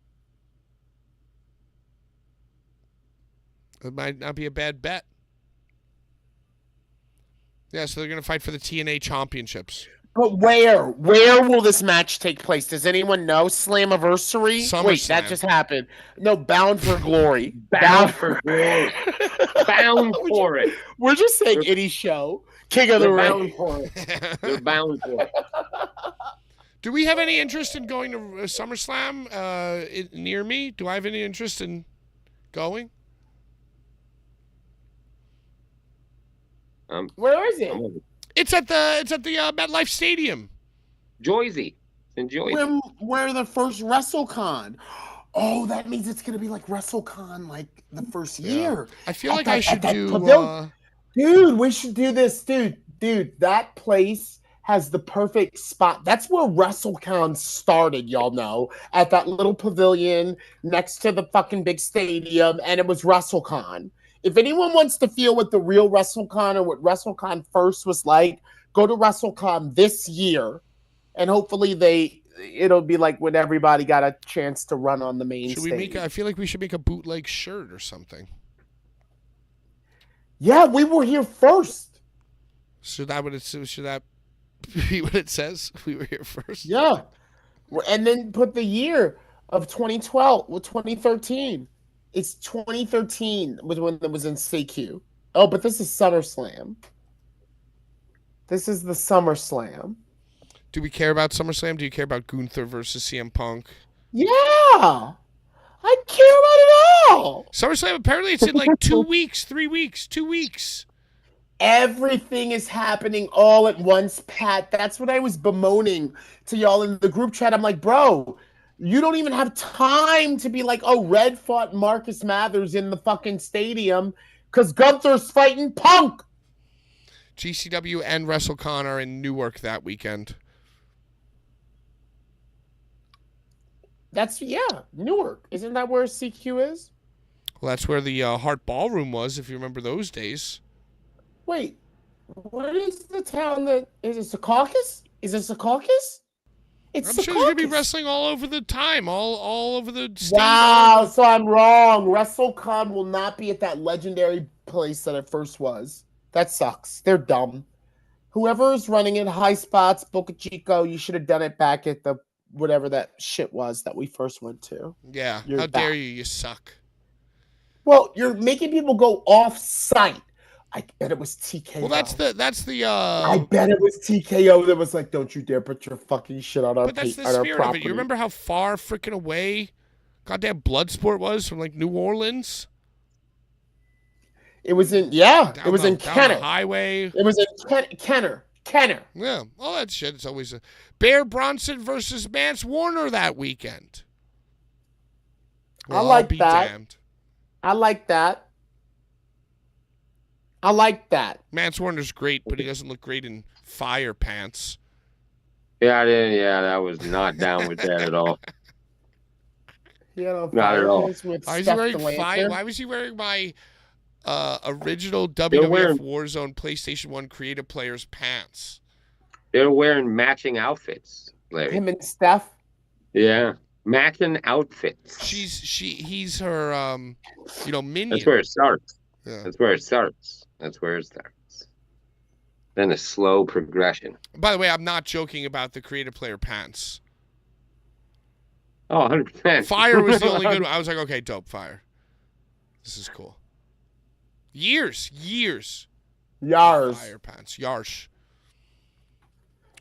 It might not be a bad bet. Yeah, so they're going to fight for the TNA championships. But where will this match take place? Does anyone know? Slammiversary? Wait, that just happened. No, Bound for Glory. Bound for Glory. Bound for it. We're just saying any show. King of the Ring. They're bound for it. Do we have any interest in going to SummerSlam near me? Do I have any interest in going? Where is it? It's at the MetLife Stadium. Joyzy. In Joyzy. Where the first WrestleCon. Oh, that means it's gonna be like WrestleCon, like the first year. I feel like I should do. Dude, we should do this, dude. That place has the perfect spot. That's where WrestleCon started, y'all know, at that little pavilion next to the fucking big stadium, and it was WrestleCon. If anyone wants to feel what the real WrestleCon or what WrestleCon first was like, go to WrestleCon this year, and hopefully it'll be like when everybody got a chance to run on the main stage. I feel like we should make a bootleg shirt or something. Yeah, we were here first. Should that be what it says? We were here first. Yeah. And then put the year of 2012 with 2013. It's 2013 was when it was in CQ. Oh, but this is SummerSlam. This is the SummerSlam. Do we care about SummerSlam? Do you care about Gunther versus CM Punk? Yeah. I care about it all. SummerSlam, apparently it's in like 2 weeks, 3 weeks, 2 weeks. Everything is happening all at once, Pat. That's what I was bemoaning to y'all in the group chat. I'm like, bro, you don't even have time to be like, oh, Red fought Marcus Mathers in the fucking stadium because Gunther's fighting Punk. GCW and WrestleCon are in Newark that weekend. That's, Newark. Isn't that where CQ is? Well, that's where the Hart Ballroom was, if you remember those days. Wait, what is the town that is it? Secaucus? Is it Secaucus? It's I'm sure there's gonna be wrestling all over the time, all over the state. Wow, so I'm wrong. WrestleCon will not be at that legendary place that it first was. That sucks. They're dumb. Whoever's running it, High Spots, Boca Chico, you should have done it back at the whatever that shit was that we first went to. Yeah, how dare you? You suck. Well, you're making people go off site. I bet it was TKO. Well, that's the. I bet it was TKO that was like, "Don't you dare put your fucking shit on our." But that's the spirit of it. You remember how far freaking away, goddamn Bloodsport was from like New Orleans? It was in it was in Kenner highway. It was in Kenner. Yeah, all that shit. It's always a Bear Bronson versus Mance Warner that weekend. I like that. Damned. I like that. I like that. Mance Warner's great, but he doesn't look great in fire pants. Yeah, that was not down with that at all. Not at all. Why was he wearing my original WWF Warzone PlayStation 1 Creative Players pants? They're wearing matching outfits, Larry. Him and Steph? Yeah. Matching outfits. He's her minion. That's where it starts. Yeah. That's where it starts. Then a slow progression. By the way, I'm not joking about the Creative Player pants. Oh, 100%. Fire was the only good one. I was like, okay, dope, Fire. This is cool. Years. Fire pants. Yarsh.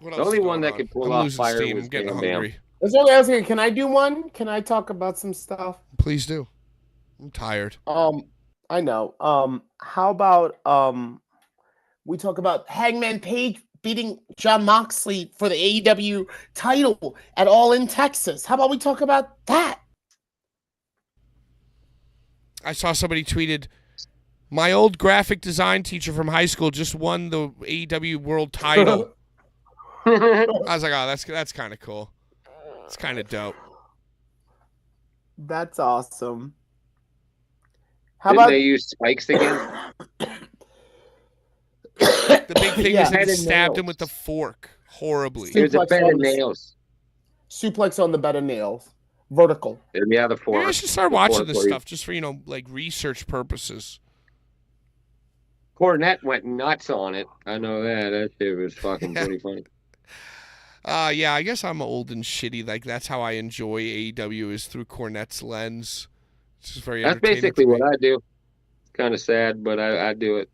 The only one that could pull off Fire steam. was I'm getting hungry. That's what I was saying. Can I do one? Can I talk about some stuff? Please do. I'm tired. I know. How about we talk about Hangman Page beating Jon Moxley for the AEW title at All In Texas? How about we talk about that? I saw somebody tweeted, my old graphic design teacher from high school just won the AEW world title. I was like, oh, that's kind of cool. It's kind of dope. That's awesome. Didn't they use spikes again? The big thing is they stabbed him with the fork horribly. There's a bed of nails. Suplex on the bed of nails. Vertical. Yeah, the fork. Maybe I should start watching this stuff just for, like research purposes. Cornette went nuts on it. I know that. That shit was fucking pretty funny. Yeah, I guess I'm old and shitty. Like, that's how I enjoy AEW is through Cornette's lens. It's just very That's basically what I do. It's kind of sad, but I do it.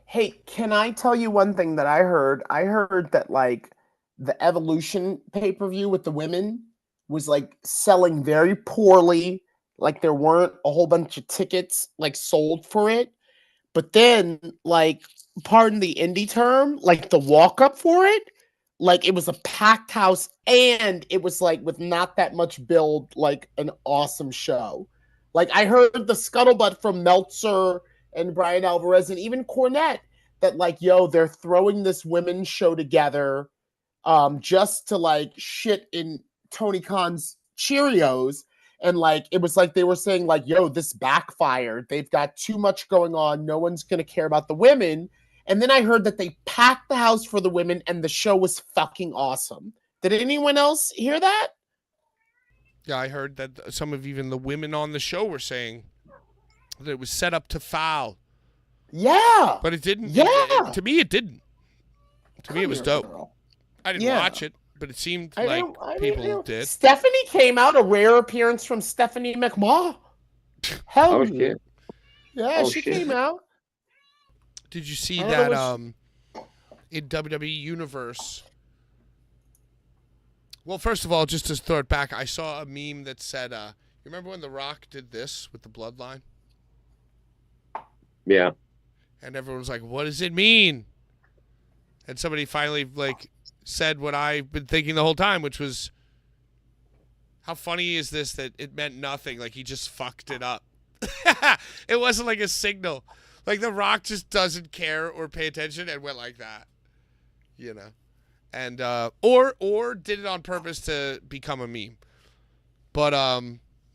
Hey, can I tell you one thing that I heard? I heard that, like, the Evolution pay-per-view with the women was, like, selling very poorly. Like, there weren't a whole bunch of tickets, like, sold for it. But then, like, pardon the indie term, like, the walk-up for it, like, it was a packed house, and it was, like, with not that much build, like, an awesome show. Like, I heard the scuttlebutt from Meltzer and Brian Alvarez and even Cornette that like, yo, they're throwing this women's show together just to like shit in Tony Khan's Cheerios. And like, it was like they were saying like, yo, this backfired. They've got too much going on. No one's going to care about the women. And then I heard that they packed the house for the women and the show was fucking awesome. Did anyone else hear that? Yeah, I heard that some of even the women on the show were saying that it was set up to foul. Yeah. But it didn't. Yeah. To me, it didn't. To me, it was dope. Girl. I didn't watch it, but it seemed like people did. Stephanie came out, a rare appearance from Stephanie McMaw. Hell yeah. Yeah, she came out. Did you see that in WWE Universe? Well, first of all, just to throw it back, I saw a meme that said, you remember when The Rock did this with the bloodline? Yeah. And everyone was like, what does it mean? And somebody finally like said what I've been thinking the whole time, which was, how funny is this that it meant nothing? Like he just fucked it up. It wasn't like a signal. Like The Rock just doesn't care or pay attention and went like that, you know, and or did it on purpose to become a meme. But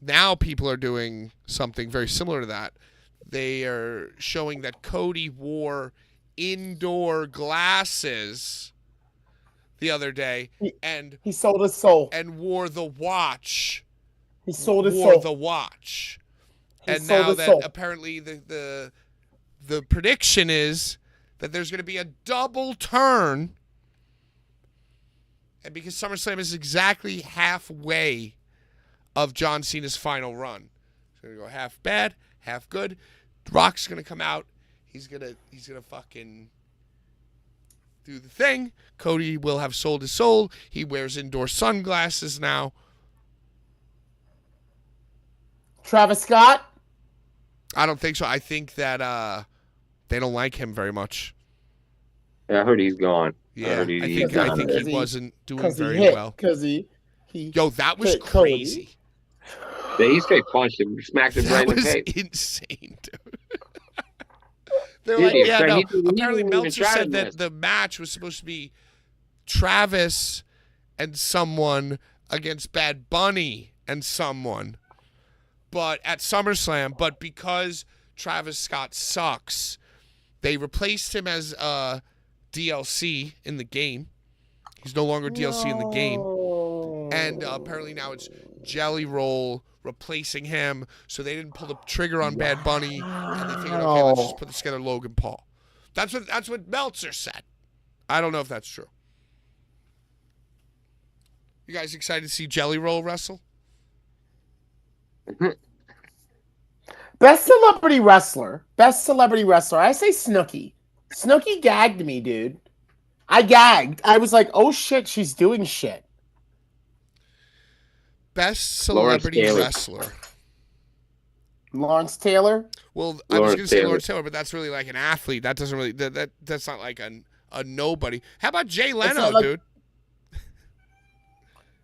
now people are doing something very similar to that. They are showing that Cody wore indoor glasses the other day, and he sold his soul and wore the watch. He sold his soul. Wore the watch, and now that apparently the prediction is that there's going to be a double turn, and because SummerSlam is exactly halfway of John Cena's final run, it's going to go half bad, half good. Rock's going to come out. He's gonna fucking do the thing. Cody will have sold his soul. He wears indoor sunglasses now. Travis Scott? I don't think so. I think that they don't like him very much. Yeah, I heard he's gone. Yeah, I think he wasn't doing very well. Yo, that was crazy. Yeah, he straight punched him, smacked him right in the face. That was insane, dude. They're like, yeah, no. Apparently Meltzer said that the match was supposed to be Travis and someone against Bad Bunny and someone, but at SummerSlam. But because Travis Scott sucks, they replaced him as DLC in the game. He's no longer DLC in the game, and apparently now it's Jelly Roll replacing him, so they didn't pull the trigger on Bad Bunny, and they figured, okay, let's just put together Logan Paul. That's what Meltzer said. I don't know if that's true. You guys excited to see Jelly Roll wrestle? Best celebrity wrestler. I say Snooki. Snooki gagged me, dude. I gagged. I was like, oh shit, she's doing shit. Best celebrity wrestler. Lawrence Taylor? Well, I was going to say Lawrence Taylor, but that's really like an athlete. That doesn't really that's not like a nobody. How about Jay Leno, dude?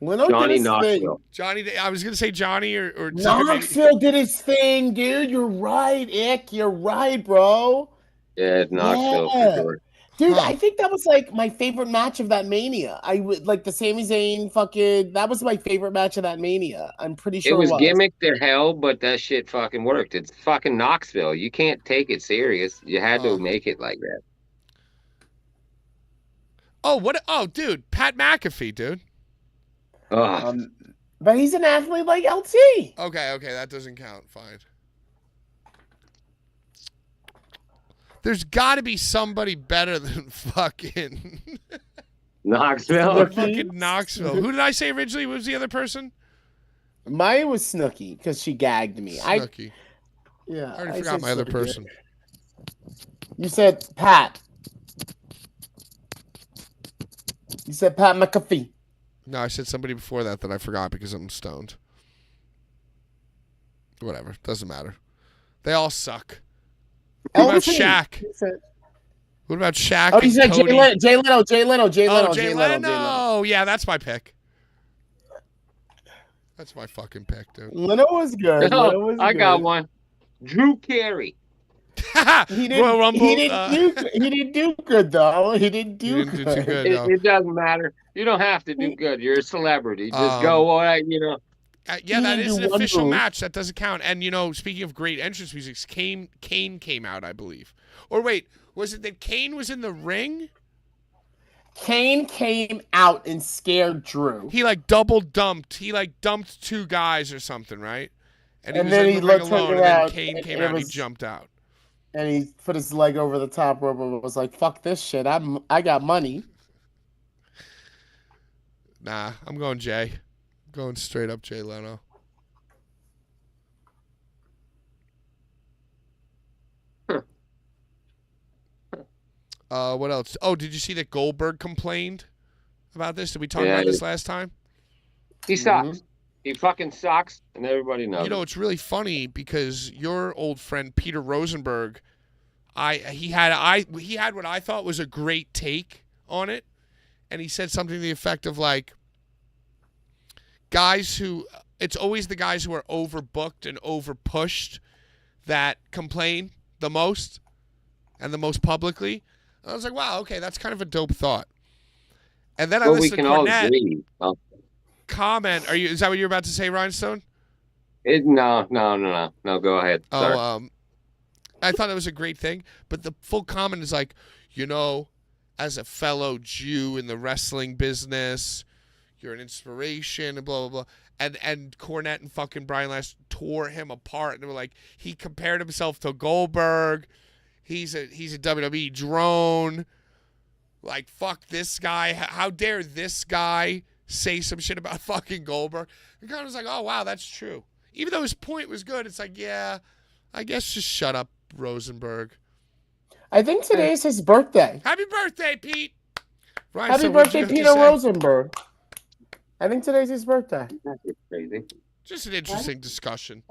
Leno Johnny did his Knoxville. thing. Johnny, I was going to say Johnny or Knoxville did his thing, dude. You're right, Ick. You're right, bro. Yeah, Knoxville for sure. Dude, I think that was like my favorite match of that Mania. I would like the Sami Zayn fucking. That was my favorite match of that Mania. I'm pretty sure it was gimmicked to hell, but that shit fucking worked. It's fucking Knoxville. You can't take it serious. You had to make it like that. Oh, what? Oh, dude, Pat McAfee, dude. But he's an athlete like LT. Okay, that doesn't count. Fine. There's got to be somebody better than fucking Knoxville. Fucking Knoxville. Who did I say originally was the other person? Mine was Snooki because she gagged me. Snooki. I already forgot my other person. You said Pat. You said Pat McAfee. No, I said somebody before that I forgot because I'm stoned. Whatever. Doesn't matter. They all suck. What about Shaq? What about Shaq? Oh, you said Cody? Jay Leno. Oh, Jay Leno. Yeah, that's my pick. That's my fucking pick, dude. Leno was good. I got one. Drew Carey. Royal Rumble. He didn't do good though. He didn't do too good. good. It, No. it doesn't matter. You don't have to do good. You're a celebrity. Just go, all right, you know. Yeah, that is an do one official move. match. That doesn't count. And, you know, speaking of great entrance music, Kane came out, I believe. Or wait, was it that Kane was in the ring? Kane came out and scared Drew. He, like, double dumped. He, like, dumped 2 guys or something, right? And he And was then in he the ring looked alone, and around, then Kane and came it out and he was- jumped out. And he put his leg over the top rope and was like, "Fuck this shit. I got money." Nah, I'm going Jay. Going straight up Jay Leno. What else? Oh, did you see that Goldberg complained about this? Did we talk about this last time? He sucks. He fucking sucks, and everybody knows. You know, it's really funny because your old friend Peter Rosenberg, he had what I thought was a great take on it, and he said something to the effect of like, it's always the guys who are overbooked and overpushed that complain the most and the most publicly. And I was like, wow, okay, that's kind of a dope thought. And then I we listened can to all Cornette agree. comment. Is that what you're about to say, Rhinestone? No. Go ahead. Sorry. Oh, I thought that was a great thing, but the full comment is like, you know, as a fellow Jew in the wrestling business, you're an inspiration and blah blah blah. And Cornette and fucking Brian Last tore him apart, and they were like, he compared himself to Goldberg. He's a WWE drone. Like, fuck this guy. How dare this guy say some shit about fucking Goldberg? And kind of was like, oh wow, that's true. Even though his point was good, it's like, yeah, I guess just shut up, Rosenberg. I think today's his birthday. Happy birthday, Pete. Ryan, Happy so what'd birthday, you have to Peter say? Rosenberg. I think today's his birthday. That's crazy. Just an interesting discussion.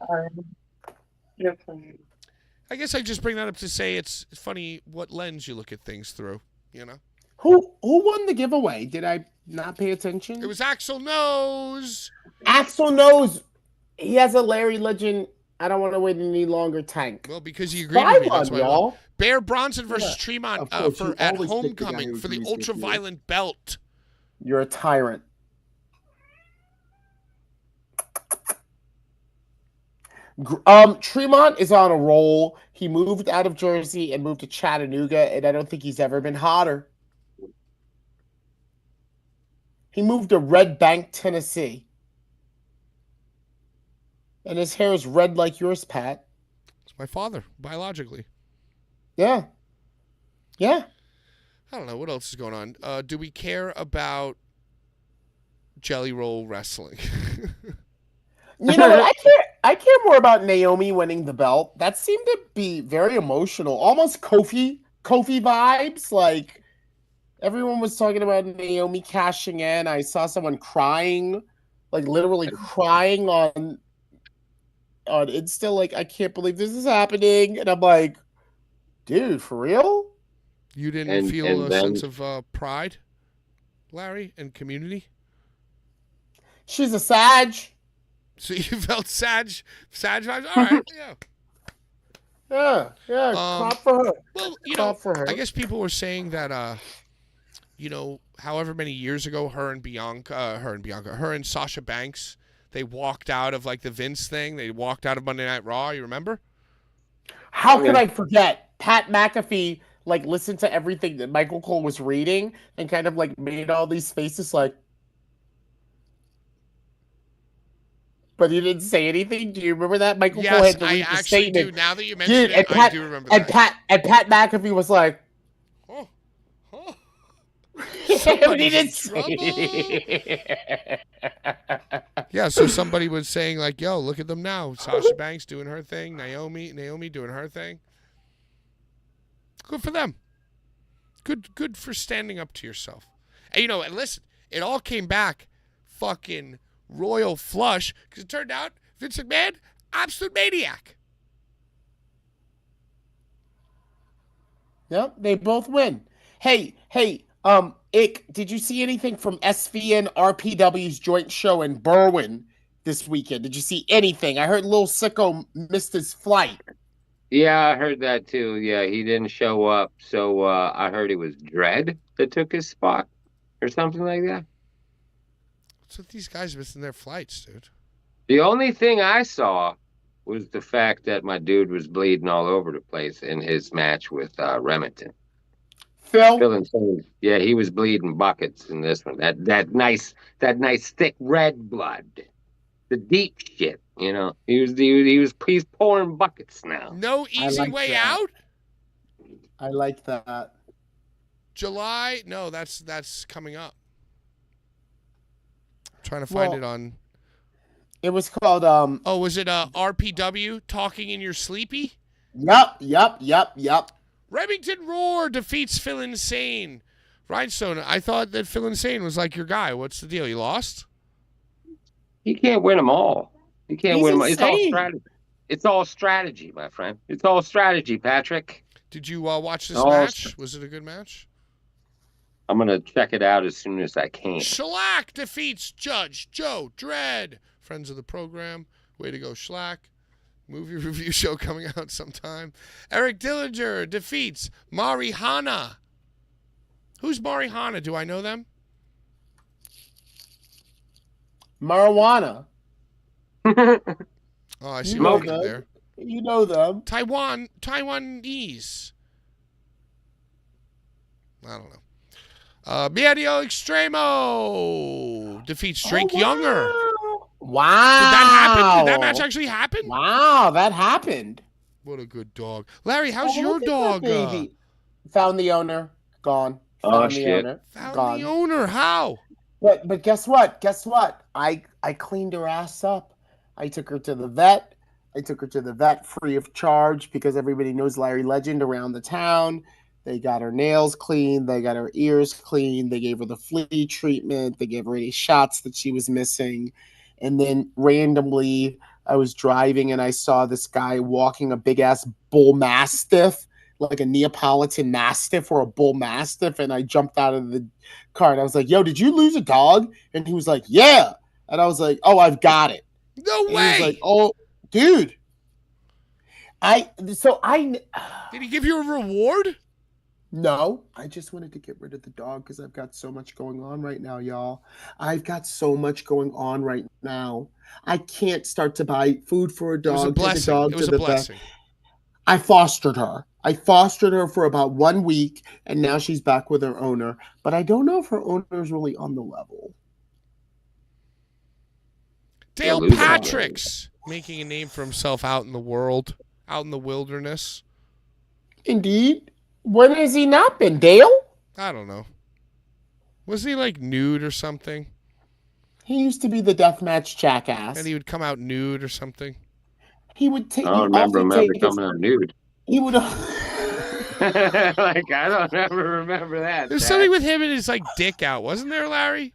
I guess I just bring that up to say it's funny what lens you look at things through, you know? Who won the giveaway? Did I not pay attention? It was Axel Nose. Axel knows he has a Larry Legend. I don't want to wait any longer tank. Well, because you agreed with me. That's why I won. y'all. Bear Bronson versus Yeah, Tremont of course, you at always pick the guy Homecoming who for the agrees with you. ultra-violent belt. You're a tyrant. Tremont is on a roll. He moved out of Jersey and moved to Chattanooga, and I don't think he's ever been hotter. He moved to Red Bank, Tennessee. And his hair is red like yours, Pat. It's my father, biologically. Yeah. Yeah. I don't know. What else is going on? Do we care about Jelly Roll Wrestling? You know what? I care more about Naomi winning the belt. That seemed to be very emotional, almost Kofi vibes. Like everyone was talking about Naomi cashing in. I saw someone crying, like literally crying on Insta. Like, I can't believe this is happening, and I'm like, dude, for real? You didn't feel a sense of pride, Larry, and community? She's a Sag. So you felt Sag vibes? All right, yeah. Yeah, clap for her. Well, you Clap know, for her. I guess people were saying that, you know, however many years ago, her and Sasha Banks, they walked out of like the Vince thing. They walked out of Monday Night Raw. You remember? How could I forget? Pat McAfee like listened to everything that Michael Cole was reading and kind of like made all these faces like. But he didn't say anything. Do you remember that? Michael Cole Yes, had to I read the actually statement. do. Now that you mention it, I do remember and that. Pat McAfee was like, Oh. he Somebody's in didn't say. Yeah, so somebody was saying like, "Yo, look at them now. Sasha Banks doing her thing. Naomi doing her thing. Good for them. Good for standing up to yourself. And you know, and listen, it all came back, fucking royal flush, because it turned out Vince McMahon, absolute maniac. Yep, they both win. Hey, Ick, did you see anything from SVN RPW's joint show in Berwyn this weekend? Did you see anything? I heard Lil Sicko missed his flight. Yeah, I heard that too. Yeah, he didn't show up. So I heard it was Dredd that took his spot or something like that. What's with these guys missing their flights, dude? The only thing I saw was the fact that my dude was bleeding all over the place in his match with Remington. Phil, Insane. Yeah, he was bleeding buckets in this one. That nice thick red blood, the deep shit. You know, he's pouring buckets now. No easy like way that. out. I like that. July? No, that's coming up. I'm trying to find it on. It was called Oh, was it RPW Talking in Your Sleepy? Yup. Remington Roar defeats Phil Insane. Rhinestone, I thought that Phil Insane was like your guy. What's the deal? You lost? He can't win them all. He can't He's win them all. It's all insane. strategy. It's all strategy, my friend. It's all strategy, Patrick. Did you watch this match? Was it a good match? I'm going to check it out as soon as I can. Shellac defeats Judge Joe Dredd. Friends of the program. Way to go, Shellac. Movie review show coming out sometime. Eric Dillinger defeats Marihana. Who's Marihana? Do I know them? Marijuana. Oh, I see know what them. there. You know them. Taiwanese. I don't know. Mierio Extremo defeats Drake Younger. Wow. Did that happen? Did that match actually happen? Wow, that happened. What a good dog. Larry, how's Oh, your look at that dog? baby. Found the owner. Gone. Oh, Found the shit. owner. Found Gone. the owner. How? But guess what? Guess what? I cleaned her ass up. I took her to the vet. Free of charge because everybody knows Larry Legend around the town. They got her nails cleaned. They got her ears cleaned. They gave her the flea treatment. They gave her any shots that she was missing. And then randomly, I was driving and I saw this guy walking a big-ass bull mastiff, like a Neapolitan mastiff or a bull mastiff. And I jumped out of the car and I was like, yo, did you lose a dog? And he was like, yeah. And I was like, oh, I've got it. No And way. he was like, oh, dude. Did he give you a reward? No, I just wanted to get rid of the dog because I've got so much going on right now, y'all. I've got so much going on right now. I can't start to buy food for a dog. It was a blessing. Take a dog It was to a the blessing. vet. I fostered her. For about 1 week, and now she's back with her owner. But I don't know if her owner is really on the level. Dale lose Patrick's making a name for himself out in the world, out in the wilderness. Indeed. When has he not been, Dale? I don't know. Wasn't he like nude or something? He used to be the deathmatch jackass. And he would come out nude or something? He would take. I don't remember him ever coming out nude. He would. Like, I don't ever remember that. There's something with him and his like dick out, wasn't there, Larry?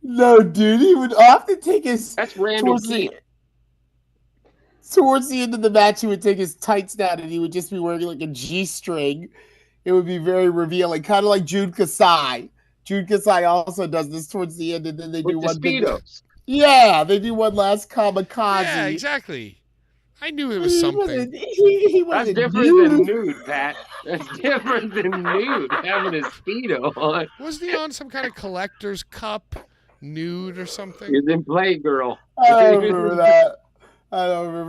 No, dude. He would often take his. That's Randall Keith. Towards the end of the match, he would take his tights down and he would just be wearing like a G-string. It would be very revealing, kind of like Jude Kasai. Jude Kasai also does this towards the end, and then they do one big. Yeah, they do one last kamikaze. Yeah, exactly. I knew it was something. He That's wasn't different than nude, Pat. That's different than nude, having a Speedo on. Wasn't he on some kind of collector's cup nude or something? He's in Playgirl. I don't remember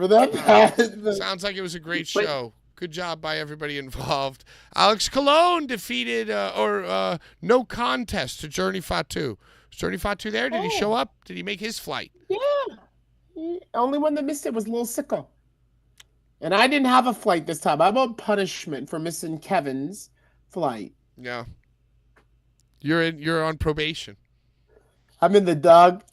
that. Pat. Sounds like it was a great show. Good job by everybody involved. Alex Colon defeated no contest to Journey Fatu. Was Journey Fatu there? Did he show up? Did he make his flight? Yeah. Only one that missed it was Lil Sicko. And I didn't have a flight this time. I'm on punishment for missing Kevin's flight. Yeah. You're on probation. I'm in the dog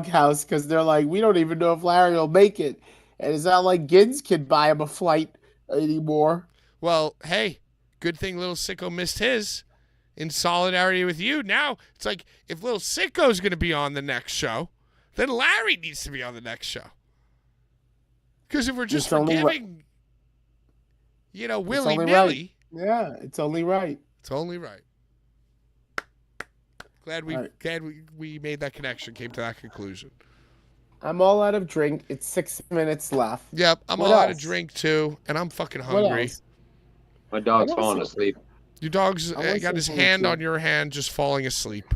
house because they're like, we don't even know if Larry will make it. And it's not like Gids can buy him a flight anymore. Well, hey, good thing Little Sicko missed his in solidarity with you. Now, it's like if Little Sicko's going to be on the next show, then Larry needs to be on the next show. Because if we're just forgiving, willy-nilly. Right. Yeah, it's only right. It's only right. Glad we made that connection, came to that conclusion. I'm all out of drink. It's 6 minutes left. Yep, I'm What all out of else? drink too, and I'm fucking What hungry. else? My I dog's wanna falling see- asleep. Your dog's I wanna got say his something hand too. on your hand, just falling asleep.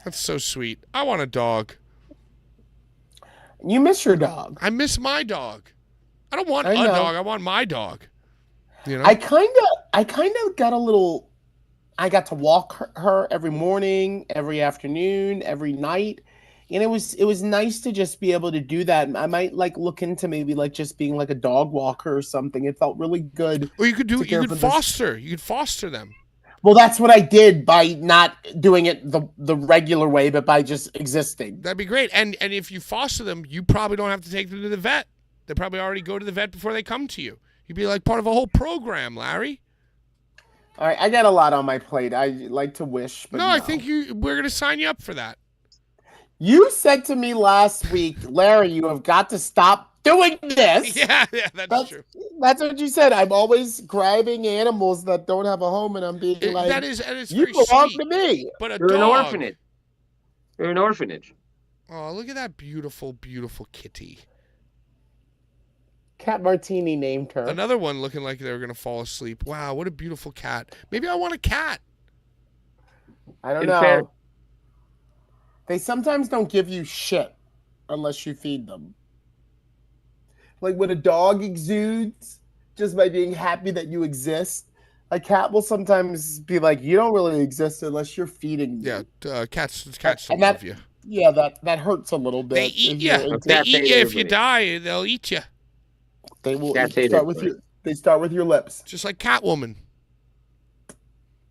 That's so sweet. I want a dog. You miss your dog. I miss my dog. I don't want I a know. dog. I want my dog. You know? I kind of got a little. I got to walk her every morning, every afternoon, every night, and it was nice to just be able to do that. I might like look into maybe like just being like a dog walker or something. It felt really good. Or you could do. to care You for could this- foster. You could foster them. Well, that's what I did by not doing it the regular way, but by just existing. That'd be great. And if you foster them, you probably don't have to take them to the vet. They probably already go to the vet before they come to you. You'd be like part of a whole program, Larry. All right, I got a lot on my plate. I like to wish, but No, I think we're gonna sign you up for that. You said to me last week, Larry, you have got to stop doing this. Yeah, that's true. That's what you said. I'm always grabbing animals that don't have a home, and I'm being like, that is you very belong sweet. to me. But a You're an dog. orphanage. You're an orphanage. Oh, look at that beautiful, beautiful kitty. Cat Martini named her. Another one looking like they were gonna fall asleep. Wow, what a beautiful cat. Maybe I want a cat. I don't In know. fair- They sometimes don't give you shit unless you feed them. Like when a dog exudes just by being happy that you exist, a cat will sometimes be like, you don't really exist unless you're feeding me. Yeah, cats don't And that- love you. Yeah, that hurts a little bit. They eat if you. you're- They Cats eat hate you if you everybody. die. They'll eat you. They will Cats hate start with everybody. they start with your lips. Just like Catwoman.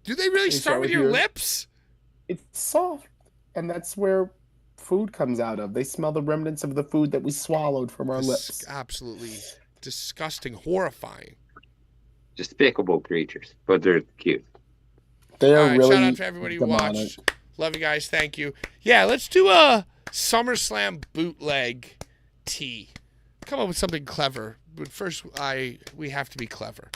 Do they really They start with your lips? It's soft, and that's where food comes out of. They smell the remnants of the food that we swallowed from our lips. Absolutely disgusting, horrifying. Despicable creatures, but they're cute. They are All right, really shout out to everybody who demonic. watched. Love you guys. Thank you. Yeah, let's do a SummerSlam bootleg tee. Come up with something clever. But first, we have to be clever.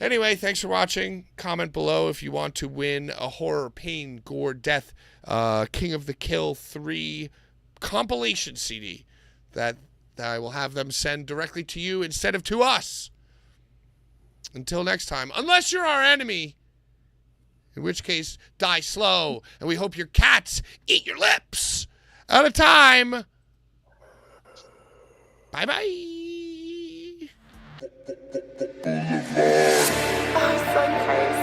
Anyway, thanks for watching. Comment below if you want to win a horror, pain, gore, death, King of the Kill 3 compilation CD that I will have them send directly to you instead of to us. Until next time, unless you're our enemy, in which case, die slow, and we hope your cats eat your lips at a time. Bye-bye. I'm so crazy.